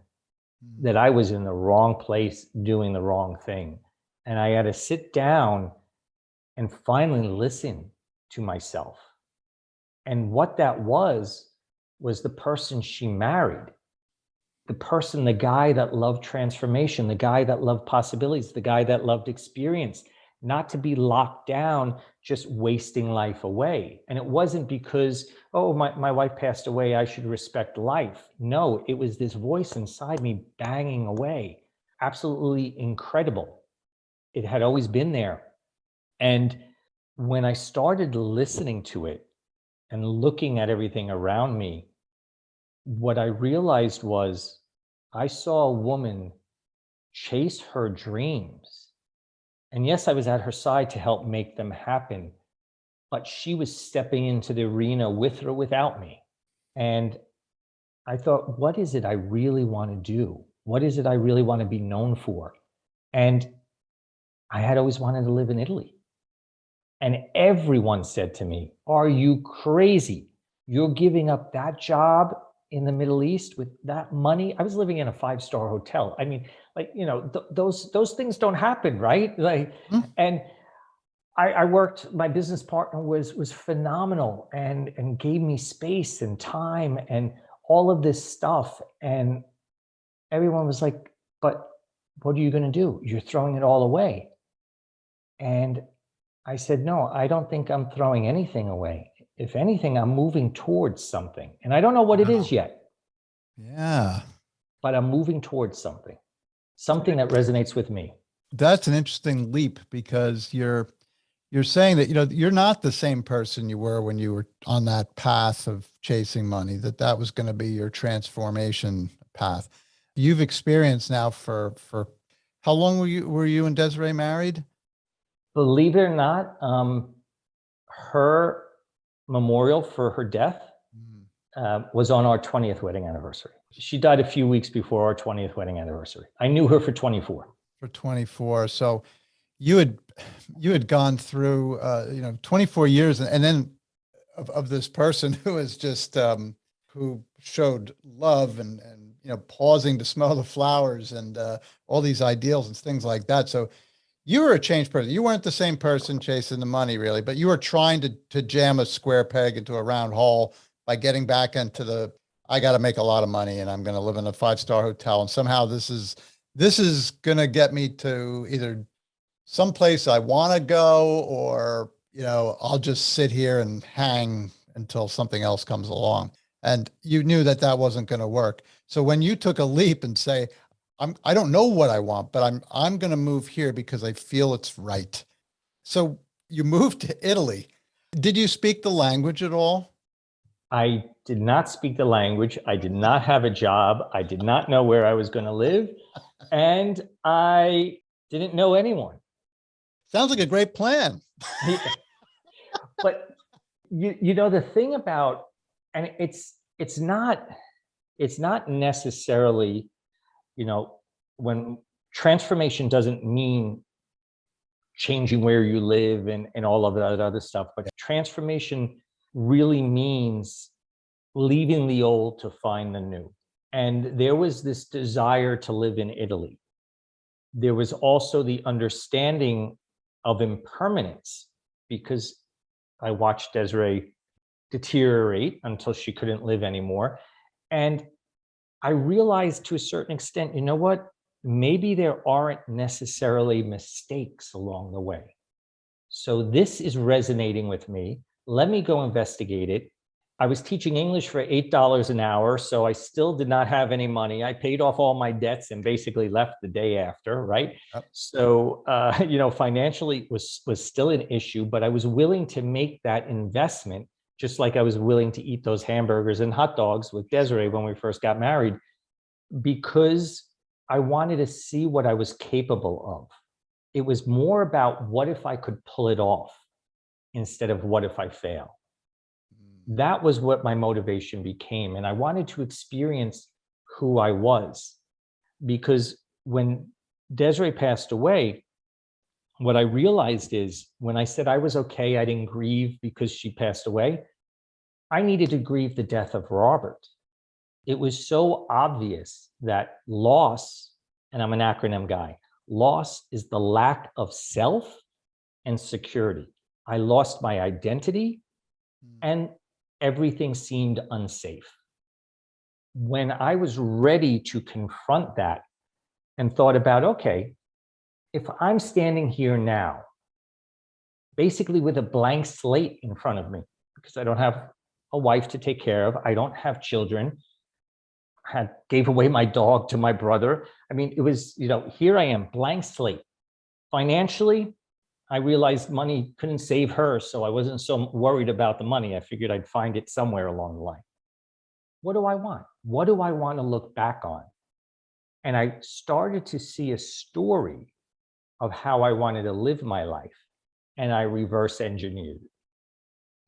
that I was in the wrong place doing the wrong thing. And I had to sit down and finally listen to myself. And what that was the person she married, the guy that loved transformation, the guy that loved possibilities, the guy that loved experience, not to be locked down, just wasting life away. And it wasn't because, oh, my wife passed away, I should respect life. No, it was this voice inside me banging away. Absolutely incredible. It had always been there. And when I started listening to it and looking at everything around me, what I realized was I saw a woman chase her dreams. And yes, I was at her side to help make them happen, but she was stepping into the arena with or without me. And I thought, what is it I really want to do? What is it I really want to be known for? And I had always wanted to live in Italy. And everyone said to me, are you crazy? You're giving up that job in the Middle East with that money? I was living in a 5-star hotel. I mean, like, those things don't happen, right? Like, and I worked, my business partner was phenomenal and gave me space and time and all of this stuff. And everyone was like, but what are you going to do? You're throwing it all away. And I said, no, I don't think I'm throwing anything away. If anything, I'm moving towards something. And I don't know what it is yet, Yeah. but I'm moving towards something that resonates with me. That's an interesting leap because you're saying that, you're not the same person you were when you were on that path of chasing money, that was going to be your transformation path. You've experienced now for how long were you and Desiree married? Believe it or not, her memorial for her death was on our 20th wedding anniversary. She died a few weeks before our 20th wedding anniversary. I knew her for 24. For 24. So you had gone through 24 years, and then of this person who is just who showed love and pausing to smell the flowers and all these ideals and things like that. So you were a changed person. You weren't the same person chasing the money, really, but you were trying to jam a square peg into a round hole by getting back into I got to make a lot of money and I'm going to live in a 5-star hotel. And somehow this is going to get me to either someplace I want to go, or, I'll just sit here and hang until something else comes along. And you knew that wasn't going to work. So when you took a leap and say, I don't know what I want, but I'm going to move here because I feel it's right. So you moved to Italy. Did you speak the language at all? I did not speak the language. I did not have a job. I did not know where I was going to live. And I didn't know anyone. Sounds like a great plan. But the thing about, and it's not necessarily, when transformation doesn't mean changing where you live and all of that other stuff, but transformation really means leaving the old to find the new. And there was this desire to live in Italy. There was also the understanding of impermanence, because I watched Desiree deteriorate until she couldn't live anymore. And I realized to a certain extent, you know what? Maybe there aren't necessarily mistakes along the way. So this is resonating with me. Let me go investigate it. I was teaching English for $8 an hour, so I still did not have any money. I paid off all my debts and basically left the day after, right? Yep. So, financially was still an issue, but I was willing to make that investment, just like I was willing to eat those hamburgers and hot dogs with Desiree when we first got married, because I wanted to see what I was capable of. It was more about what if I could pull it off instead of what if I fail. That was what my motivation became. And I wanted to experience who I was, because when Desiree passed away, what I realized is when I said I was okay, I didn't grieve because she passed away, I needed to grieve the death of Robert. It was so obvious that loss, and I'm an acronym guy, loss is the lack of self and security. I lost my identity and everything seemed unsafe. When I was ready to confront that and thought about, okay, if I'm standing here now, basically with a blank slate in front of me, because I don't have a wife to take care of, I don't have children, gave away my dog to my brother. I mean, it was, here I am, blank slate. Financially, I realized money couldn't save her, so I wasn't so worried about the money. I figured I'd find it somewhere along the line. What do I want? What do I want to look back on? And I started to see a story of how I wanted to live my life, and I reverse engineered it.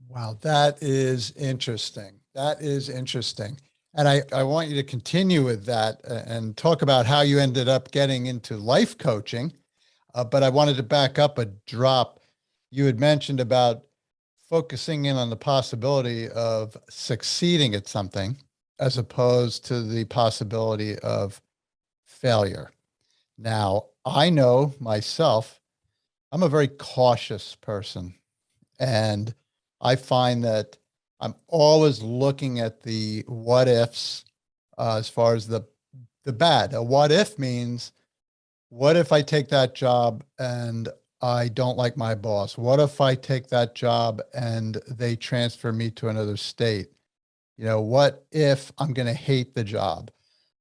Wow, that is interesting. That is interesting. And I want you to continue with that and talk about how you ended up getting into life coaching. But I wanted to back up a drop. You had mentioned about focusing in on the possibility of succeeding at something as opposed to the possibility of failure. Now, I know myself, I'm a very cautious person, and I find that I'm always looking at the what ifs as far as the bad. A what if means, what if I take that job and I don't like my boss? What if I take that job and they transfer me to another state? What if I'm going to hate the job?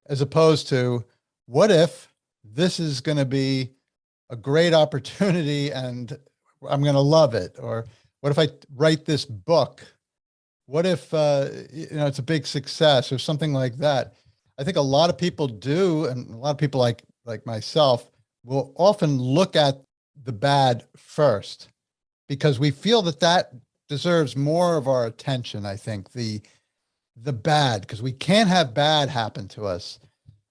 As opposed to, what if this is going to be a great opportunity and I'm going to love it? Or what if I write this book? What if, it's a big success or something like that? I think a lot of people do. And a lot of people like myself will often look at the bad first because we feel that deserves more of our attention. I think the bad, because we can't have bad happen to us.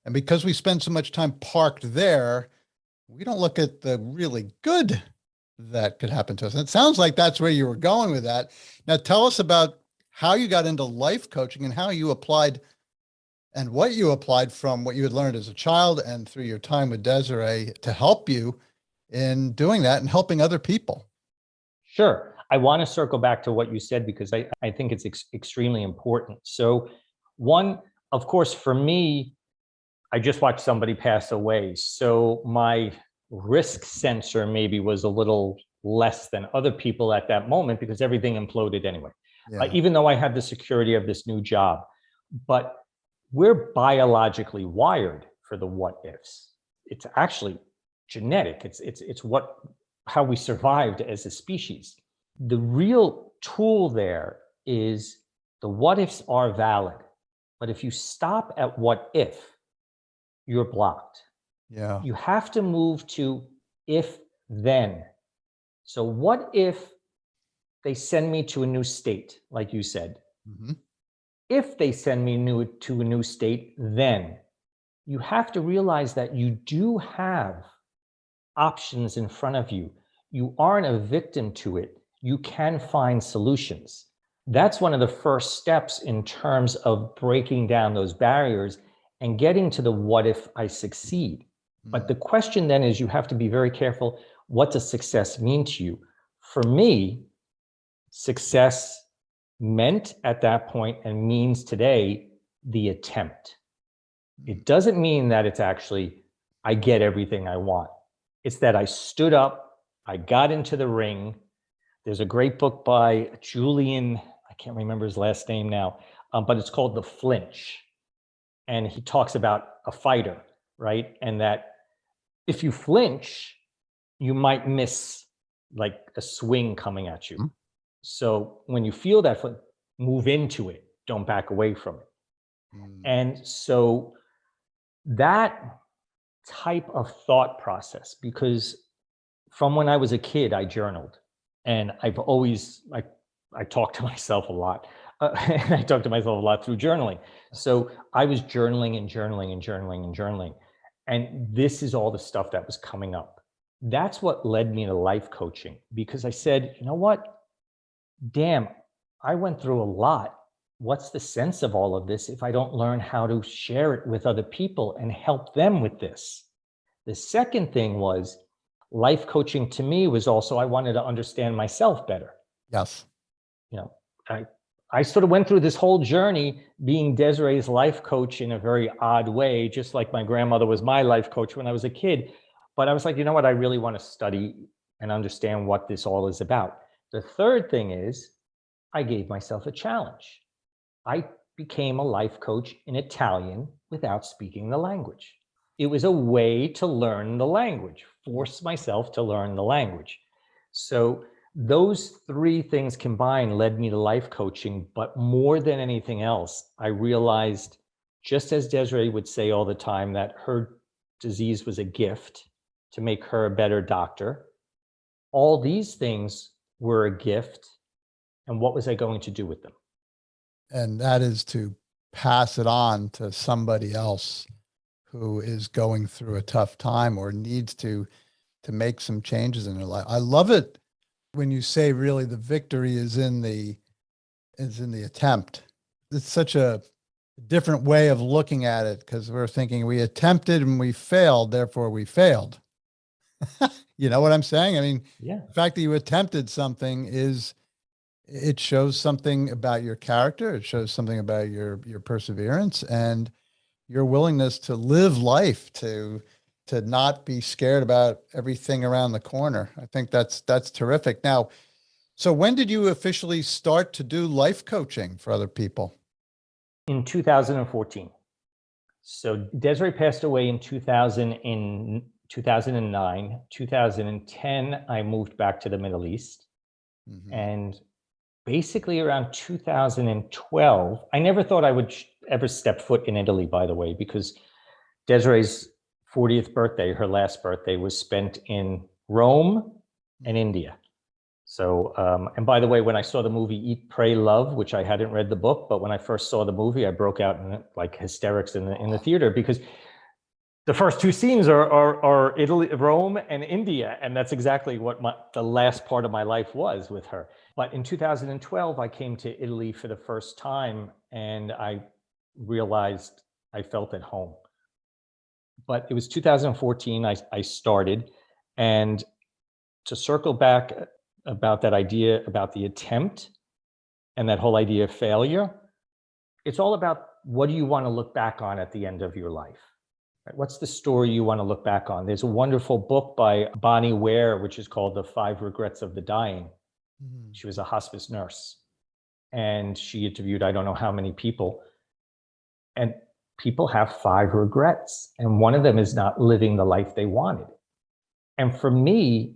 And because we spend so much time parked there, we don't look at the really good that could happen to us. And it sounds like that's where you were going with that. Now, tell us about how you got into life coaching and how you applied and what you applied from what you had learned as a child and through your time with Desiree to help you in doing that and helping other people. Sure. I want to circle back to what you said because I think it's extremely important. So one, of course, for me, I just watched somebody pass away. So my risk sensor maybe was a little less than other people at that moment because everything imploded anyway. Yeah. Even though I had the security of this new job, but we're biologically wired for the what ifs. It's actually genetic. It's how we survived as a species. The real tool there is the what ifs are valid, but if you stop at what if, you're blocked. Yeah. You have to move to if then. So what if they send me to a new state, like you said? Mm-hmm. If they send me to a new state, then you have to realize that you do have options in front of you. You aren't a victim to it. You can find solutions. That's one of the first steps in terms of breaking down those barriers and getting to the what if I succeed. But the question then is you have to be very careful. What does success mean to you? For me, success meant at that point and means today the attempt. It doesn't mean that it's actually I get everything I want. It's that I stood up, I got into the ring. There's a great book by Julian, I can't remember his last name now, but it's called The Flinch. And he talks about a fighter, right? And that if you flinch, you might miss like a swing coming at you. So when you feel that, move into it. Don't back away from it. And so that type of thought process, because from when I was a kid, I journaled, and I've always, I talk to myself a lot. And I talk to myself a lot through journaling. So I was journaling and journaling and journaling and journaling. And this is all the stuff that was coming up. That's what led me to life coaching, because I said, you know what? Damn, I went through a lot. What's the sense of all of this if I don't learn how to share it with other people and help them with this? The second thing was life coaching to me was also, I wanted to understand myself better. Yes. You know, I sort of went through this whole journey being Desiree's life coach in a very odd way, just like my grandmother was my life coach when I was a kid. But I was like, you know what? I really want to study and understand what this all is about. The third thing is I gave myself a challenge. I became a life coach in Italian without speaking the language. It was a way to learn the language, force myself to learn the language. So those three things combined led me to life coaching. But more than anything else, I realized, just as Desiree would say all the time, that her disease was a gift to make her a better doctor. All these things were a gift. And what was I going to do with them? And that is to pass it on to somebody else who is going through a tough time or needs to make some changes in their life. I love it when you say really the victory is in the attempt. It's such a different way of looking at it, because we're thinking we attempted and we failed, therefore we failed. You know what I'm saying? I mean, Yeah. the fact that you attempted something it shows something about your character. It shows something about your perseverance and your willingness to live life, to to not be scared about everything around the corner. I think that's terrific. Now, so when did you officially start to do life coaching for other people? In 2014. So Desiree passed away in 2009. 2010, I moved back to the Middle East. Mm-hmm. And basically around 2012, I never thought I would ever step foot in Italy, by the way, because Desiree's 40th birthday, her last birthday, was spent in Rome and India. So, and by the way, when I saw the movie Eat, Pray, Love, which I hadn't read the book, but when I first saw the movie, I broke out in like hysterics in the theater, because the first two scenes are Italy, Rome, and India, and that's exactly what the last part of my life was with her. But in 2012, I came to Italy for the first time, and I realized I felt at home. But it was 2014 I started, and to circle back about that idea about the attempt and that whole idea of failure, it's all about, what do you want to look back on at the end of your life? What's the story you want to look back on? There's a wonderful book by Bonnie Ware, which is called The 5 Regrets of the Dying. Mm-hmm. She was a hospice nurse, and she interviewed I don't know how many people, and people have 5 regrets, and one of them is not living the life they wanted. And for me,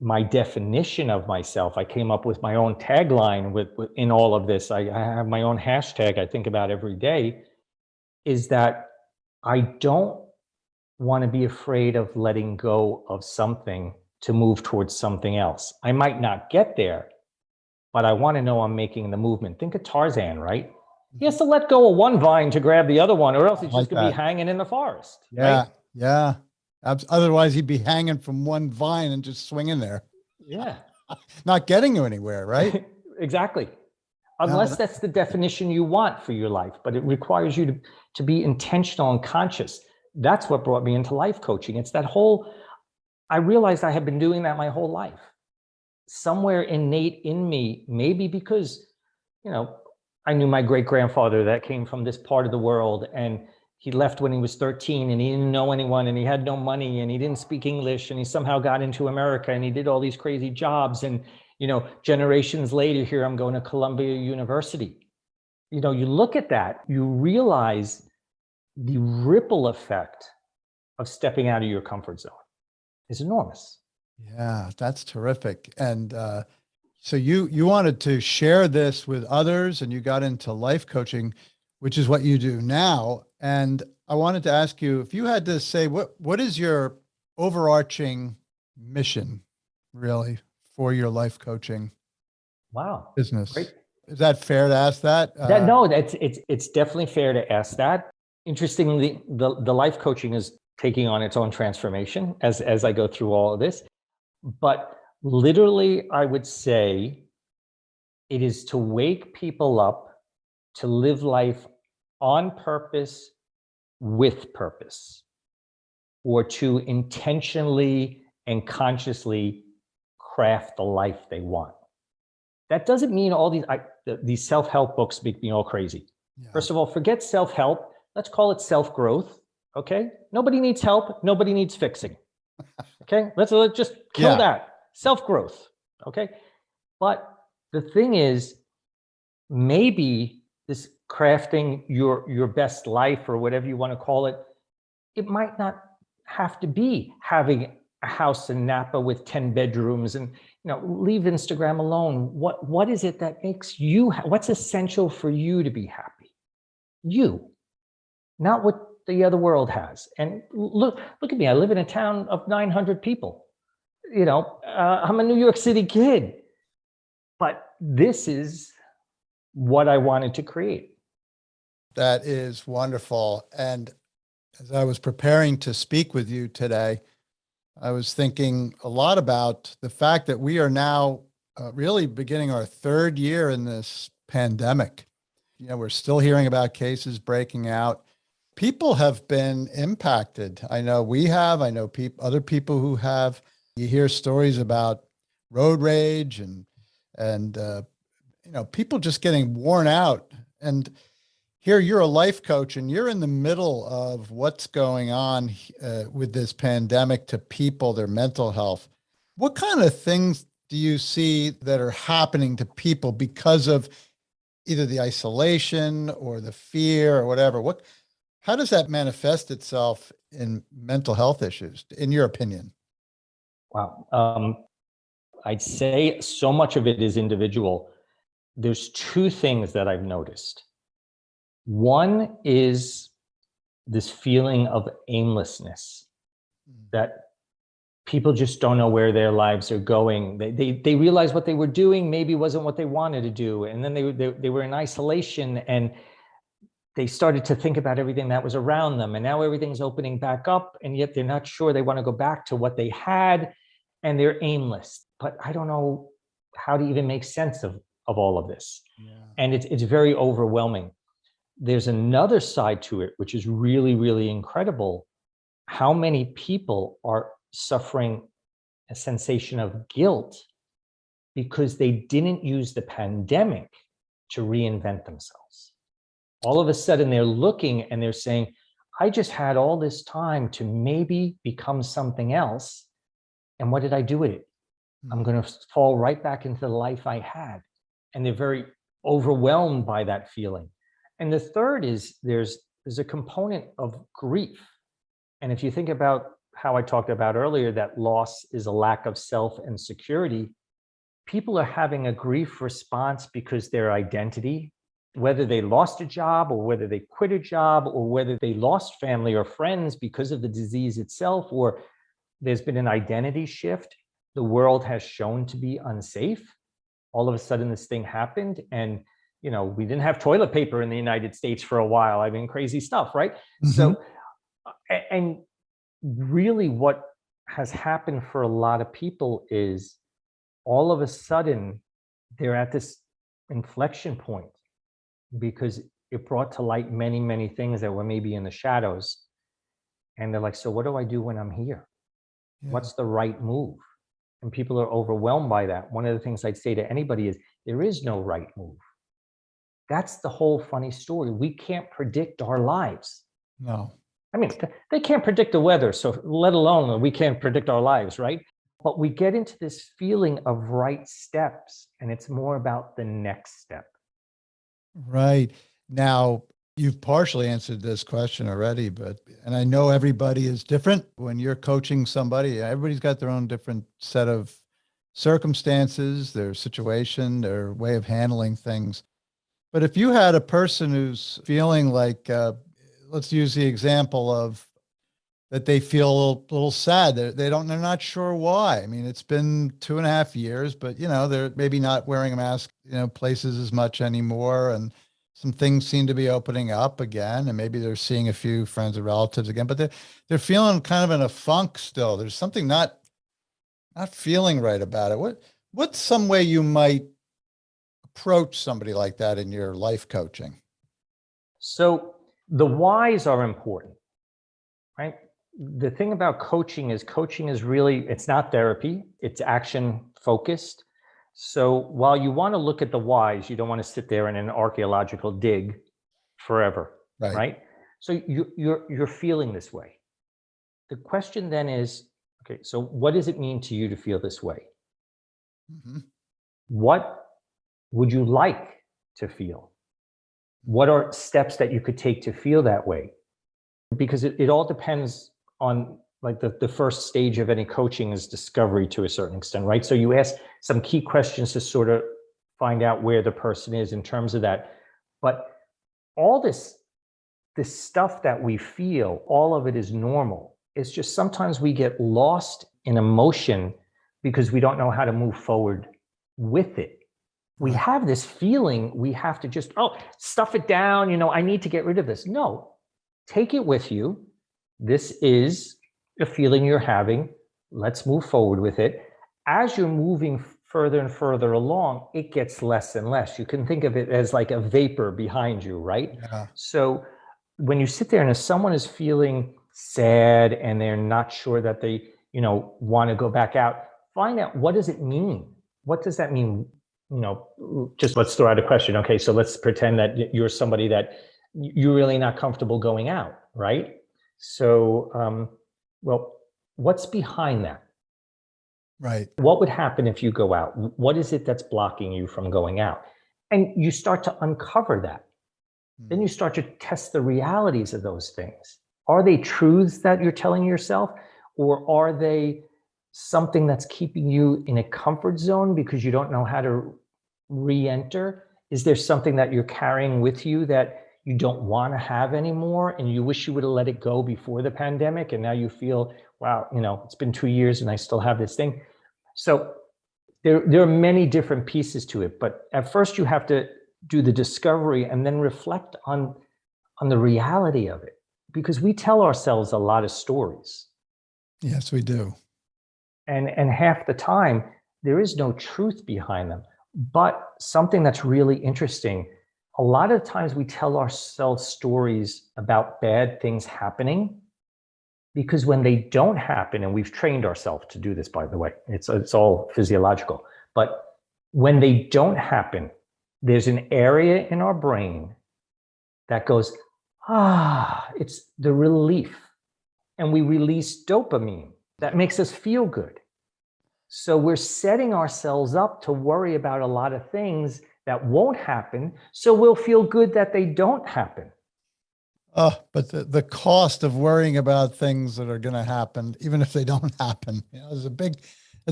my definition of myself, I came up with my own tagline in all of this. I have my own hashtag I think about every day, is that I don't want to be afraid of letting go of something to move towards something else. I might not get there, but I want to know I'm making the movement. Think of Tarzan, right? He has to let go of one vine to grab the other one, or else he's just going to be hanging in the forest. Yeah, right? Yeah. Otherwise, he'd be hanging from one vine and just swinging there. Yeah. Not getting you anywhere, right? Exactly. Unless that's the definition you want for your life, but it requires you to be intentional and conscious. That's what brought me into life coaching. It's that whole, I realized I had been doing that my whole life. Somewhere innate in me, maybe because, I knew my great-grandfather that came from this part of the world, and he left when he was 13, and he didn't know anyone, and he had no money, and he didn't speak English, and he somehow got into America, and he did all these crazy jobs. And, generations later, here I'm going to Columbia University. You look at that, you realize the ripple effect of stepping out of your comfort zone is enormous. Yeah, that's terrific. And so you wanted to share this with others, and you got into life coaching, which is what you do now. And I wanted to ask you, if you had to say, what is your overarching mission, really, for your life coaching business? Great. Is that fair to ask that? No, it's definitely fair to ask that. Interestingly, the life coaching is taking on its own transformation as I go through all of this. But literally, I would say it is to wake people up to live life on purpose, with purpose, or to intentionally and consciously craft the life they want. That doesn't mean all these self-help books make me all crazy. Yeah. First of all, forget self-help. Let's call it self-growth. Okay. Nobody needs help. Nobody needs fixing. Okay. Let's just kill that. Self-growth. Okay. But the thing is, maybe this crafting your best life, or whatever you want to call it, it might not have to be having a house in Napa with 10 bedrooms and, leave Instagram alone. What is it that makes you, what's essential for you to be happy? You, not what the other world has. And look at me. I live in a town of 900 people. I'm a New York City kid, but this is what I wanted to create. That is wonderful. And as I was preparing to speak with you today, I was thinking a lot about the fact that we are now really beginning our 3rd year in this pandemic. We're still hearing about cases breaking out. People have been impacted. I know we have. I know other people who have. You hear stories about road rage and people just getting worn out. And here you're a life coach and you're in the middle of what's going on with this pandemic to people, their mental health. What kind of things do you see that are happening to people because of either the isolation or the fear or whatever? How does that manifest itself in mental health issues, in your opinion? Wow. I'd say so much of it is individual. There's two things that I've noticed. One is this feeling of aimlessness, that people just don't know where their lives are going. They realize what they were doing maybe wasn't what they wanted to do. And then they were in isolation and they started to think about everything that was around them. And now everything's opening back up, and yet they're not sure they want to go back to what they had, and they're aimless. But I don't know how to even make sense of all of this. Yeah. And it's very overwhelming. There's another side to it, which is really, really incredible. How many people are suffering a sensation of guilt because they didn't use the pandemic to reinvent themselves. All of a sudden they're looking and they're saying, I just had all this time to maybe become something else. And what did I do with it? I'm going to fall right back into the life I had. And they're very overwhelmed by that feeling. And the third is there's a component of grief. And if you think about how I talked about earlier, that loss is a lack of self and security, people are having a grief response because their identity, whether they lost a job or whether they quit a job or whether they lost family or friends because of the disease itself, or there's been an identity shift, the world has shown to be unsafe. All of a sudden this thing happened, and we didn't have toilet paper in the United States for a while. I mean, crazy stuff, right? Mm-hmm. So, and really what has happened for a lot of people is all of a sudden they're at this inflection point because it brought to light many, many things that were maybe in the shadows. And they're like, so what do I do when I'm here? Yeah. What's the right move? And people are overwhelmed by that. One of the things I'd say to anybody is there is no right move. That's the whole funny story. We can't predict our lives. No. I mean, they can't predict the weather, so let alone we can't predict our lives, right? But we get into this feeling of right steps, and it's more about the next step. Right. Now, you've partially answered this question already, and I know everybody is different. When you're coaching somebody, everybody's got their own different set of circumstances, their situation, their way of handling things. But if you had a person who's feeling like, let's use the example of that they feel a little sad. They're not sure why. I mean, it's been 2.5 years, but they're maybe not wearing a mask, places as much anymore. And some things seem to be opening up again. And maybe they're seeing a few friends and relatives again, but they're feeling kind of in a funk still. There's something not feeling right about it. What's some way you might approach somebody like that in your life coaching? So the whys are important, right? The thing about coaching is really, it's not therapy, it's action focused. So while you want to look at the whys, you don't want to sit there in an archaeological dig forever, right? So you're feeling this way. The question then is, okay, so what does it mean to you to feel this way? Mm-hmm. What would you like to feel? What are steps that you could take to feel that way? Because it all depends on, like, the first stage of any coaching is discovery to a certain extent, right? So you ask some key questions to sort of find out where the person is in terms of that. But all this stuff that we feel, all of it is normal. It's just sometimes we get lost in emotion because we don't know how to move forward with it. We have this feeling we have to just, stuff it down. I need to get rid of this. No, take it with you. This is a feeling you're having. Let's move forward with it. As you're moving further and further along, it gets less and less. You can think of it as like a vapor behind you, right? Yeah. So when you sit there and if someone is feeling sad and they're not sure that they, want to go back out, find out, what does it mean? What does that mean? Just let's throw out a question. Okay, so let's pretend that you're somebody that you're really not comfortable going out, right? So, well, what's behind that? Right. What would happen if you go out? What is it that's blocking you from going out? And you start to uncover that. Then you start to test the realities of those things. Are they truths that you're telling yourself, or are they something that's keeping you in a comfort zone because you don't know how to re-enter? Is there something that you're carrying with you that you don't want to have anymore and you wish you would have let it go before the pandemic, and now you feel, wow, it's been 2 years and I still have this thing? So there are many different pieces to it, but at first you have to do the discovery and then reflect on the reality of it, because we tell ourselves a lot of stories. Yes, we do. And half the time there is no truth behind them. But something that's really interesting, a lot of times we tell ourselves stories about bad things happening, because when they don't happen, and we've trained ourselves to do this, by the way, it's all physiological, but when they don't happen, there's an area in our brain that goes, it's the relief. And we release dopamine that makes us feel good. So we're setting ourselves up to worry about a lot of things that won't happen, so we'll feel good that they don't happen. But the cost of worrying about things that are going to happen, even if they don't happen, it's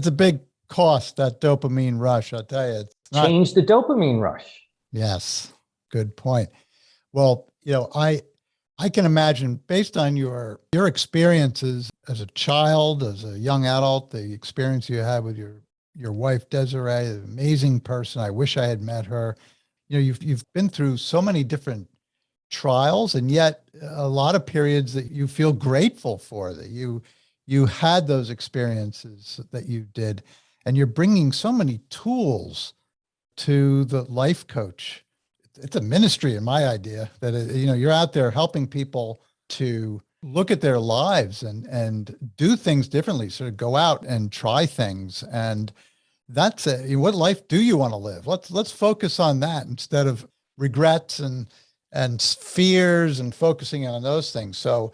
a big cost, that dopamine rush. I'll tell you, it's not. Change the dopamine rush. Yes. Good point. Well, I can imagine, based on your experiences as a child, as a young adult, the experience you had with your wife, Desiree, an amazing person. I wish I had met her. You've been through so many different trials, and yet a lot of periods that you feel grateful for, that you had those experiences that you did, and you're bringing so many tools to the life coach. It's a ministry, in my idea, that you're out there helping people to look at their lives and do things differently, sort of go out and try things. And that's it. What life do you want to live? Let's focus on that instead of regrets and fears and focusing on those things. So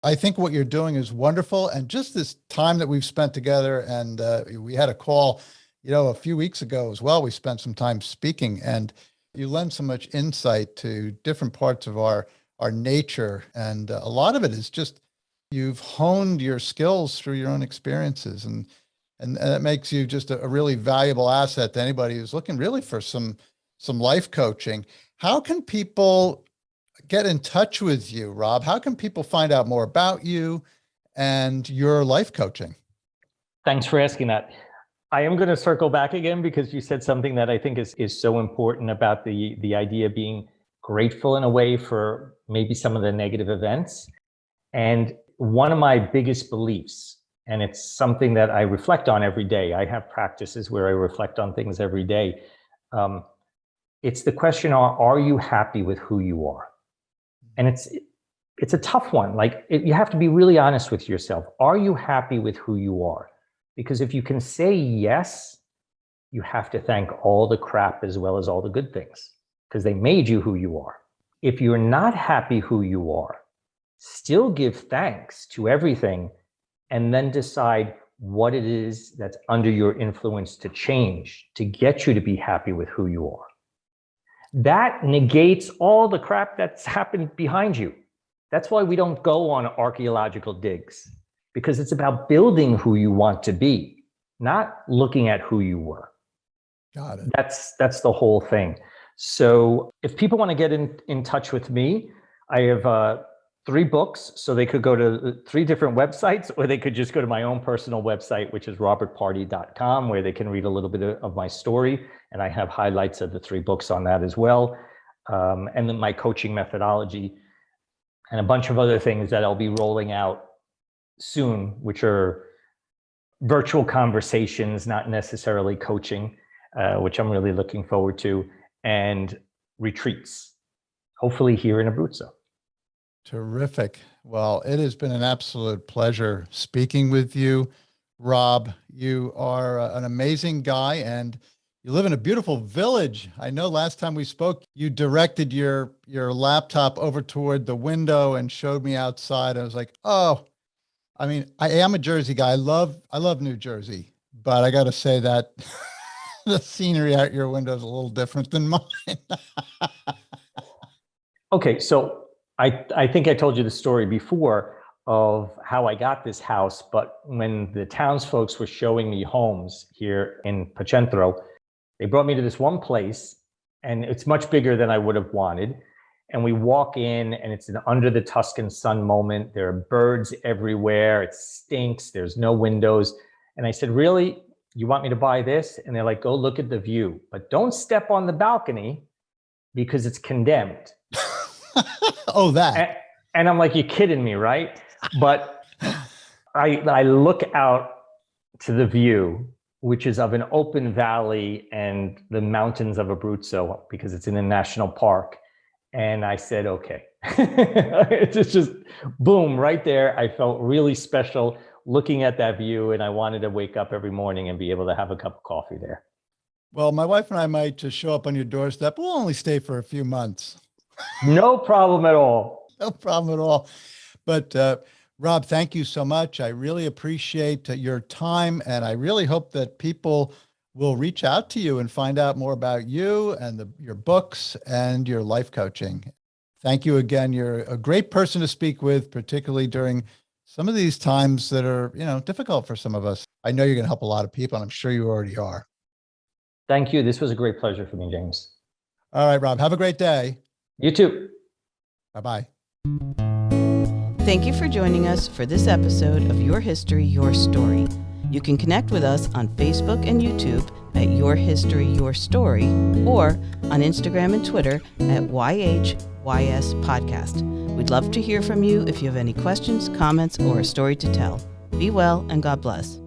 I think what you're doing is wonderful. And just this time that we've spent together, and we had a call, a few weeks ago as well. We spent some time speaking, and you lend so much insight to different parts of our nature. And a lot of it is just, you've honed your skills through your own experiences. And that makes you just a really valuable asset to anybody who's looking really for some life coaching. How can people get in touch with you, Rob? How can people find out more about you and your life coaching? Thanks for asking that. I am going to circle back again, because you said something that I think is so important about the idea of being grateful in a way for maybe some of the negative events. And one of my biggest beliefs, and it's something that I reflect on every day. I have practices where I reflect on things every day. It's the question, are you happy with who you are? And it's a tough one. You have to be really honest with yourself. Are you happy with who you are? Because if you can say yes, you have to thank all the crap as well as all the good things, because they made you who you are. If you're not happy who you are, still give thanks to everything, and then decide what it is that's under your influence to change to get you to be happy with who you are. That negates all the crap that's happened behind you. That's why we don't go on archaeological digs, because it's about building who you want to be, not looking at who you were. Got it. That's the whole thing. So if people want to get in touch with me, I have 3 books, so they could go to 3 different websites, or they could just go to my own personal website, which is robertpardi.com, where they can read a little bit of my story. And I have highlights of the 3 books on that as well. And then my coaching methodology and a bunch of other things that I'll be rolling out soon, which are virtual conversations, not necessarily coaching, which I'm really looking forward to, and retreats, hopefully here in Abruzzo. Terrific. Well, it has been an absolute pleasure speaking with you, Rob. You are an amazing guy, and You live in a beautiful village. I know last time we spoke, you directed your laptop over toward the window and showed me outside. I was like, oh, I mean, I am a Jersey guy. I love New Jersey, but I got to say that the scenery out your window is a little different than mine. Okay, so I think I told you the story before of how I got this house, but when the townsfolk were showing me homes here in Pacentro, they brought me to this one place, and it's much bigger than I would have wanted. And we walk in, and it's an under the Tuscan sun moment. There are birds everywhere. It stinks. There's no windows. And I said, really? You want me to buy this? And they're like, go look at the view, but don't step on the balcony because it's condemned. Oh, that. And I'm like, you're kidding me, right? But I look out to the view, which is of an open valley and the mountains of Abruzzo, because it's in a national park. And I said, okay. It's just boom, right there. I felt really special looking at that view, and I wanted to wake up every morning and be able to have a cup of coffee there. Well, my wife and I might just show up on your doorstep. We'll only stay for a few months. No problem at all. No problem at all. But Rob, thank you so much. I really appreciate your time, and I really hope that people will reach out to you and find out more about you and your books and your life coaching. Thank you again. You're a great person to speak with, particularly during some of these times that are, difficult for some of us. I know you're going to help a lot of people, and I'm sure you already are. Thank you. This was a great pleasure for me, James. All right, Rob, have a great day. You too. Bye-bye. Thank you for joining us for this episode of Your History, Your Story. You can connect with us on Facebook and YouTube at Your History, Your Story, or on Instagram and Twitter at YHYS Podcast. We'd love to hear from you if you have any questions, comments, or a story to tell. Be well and God bless.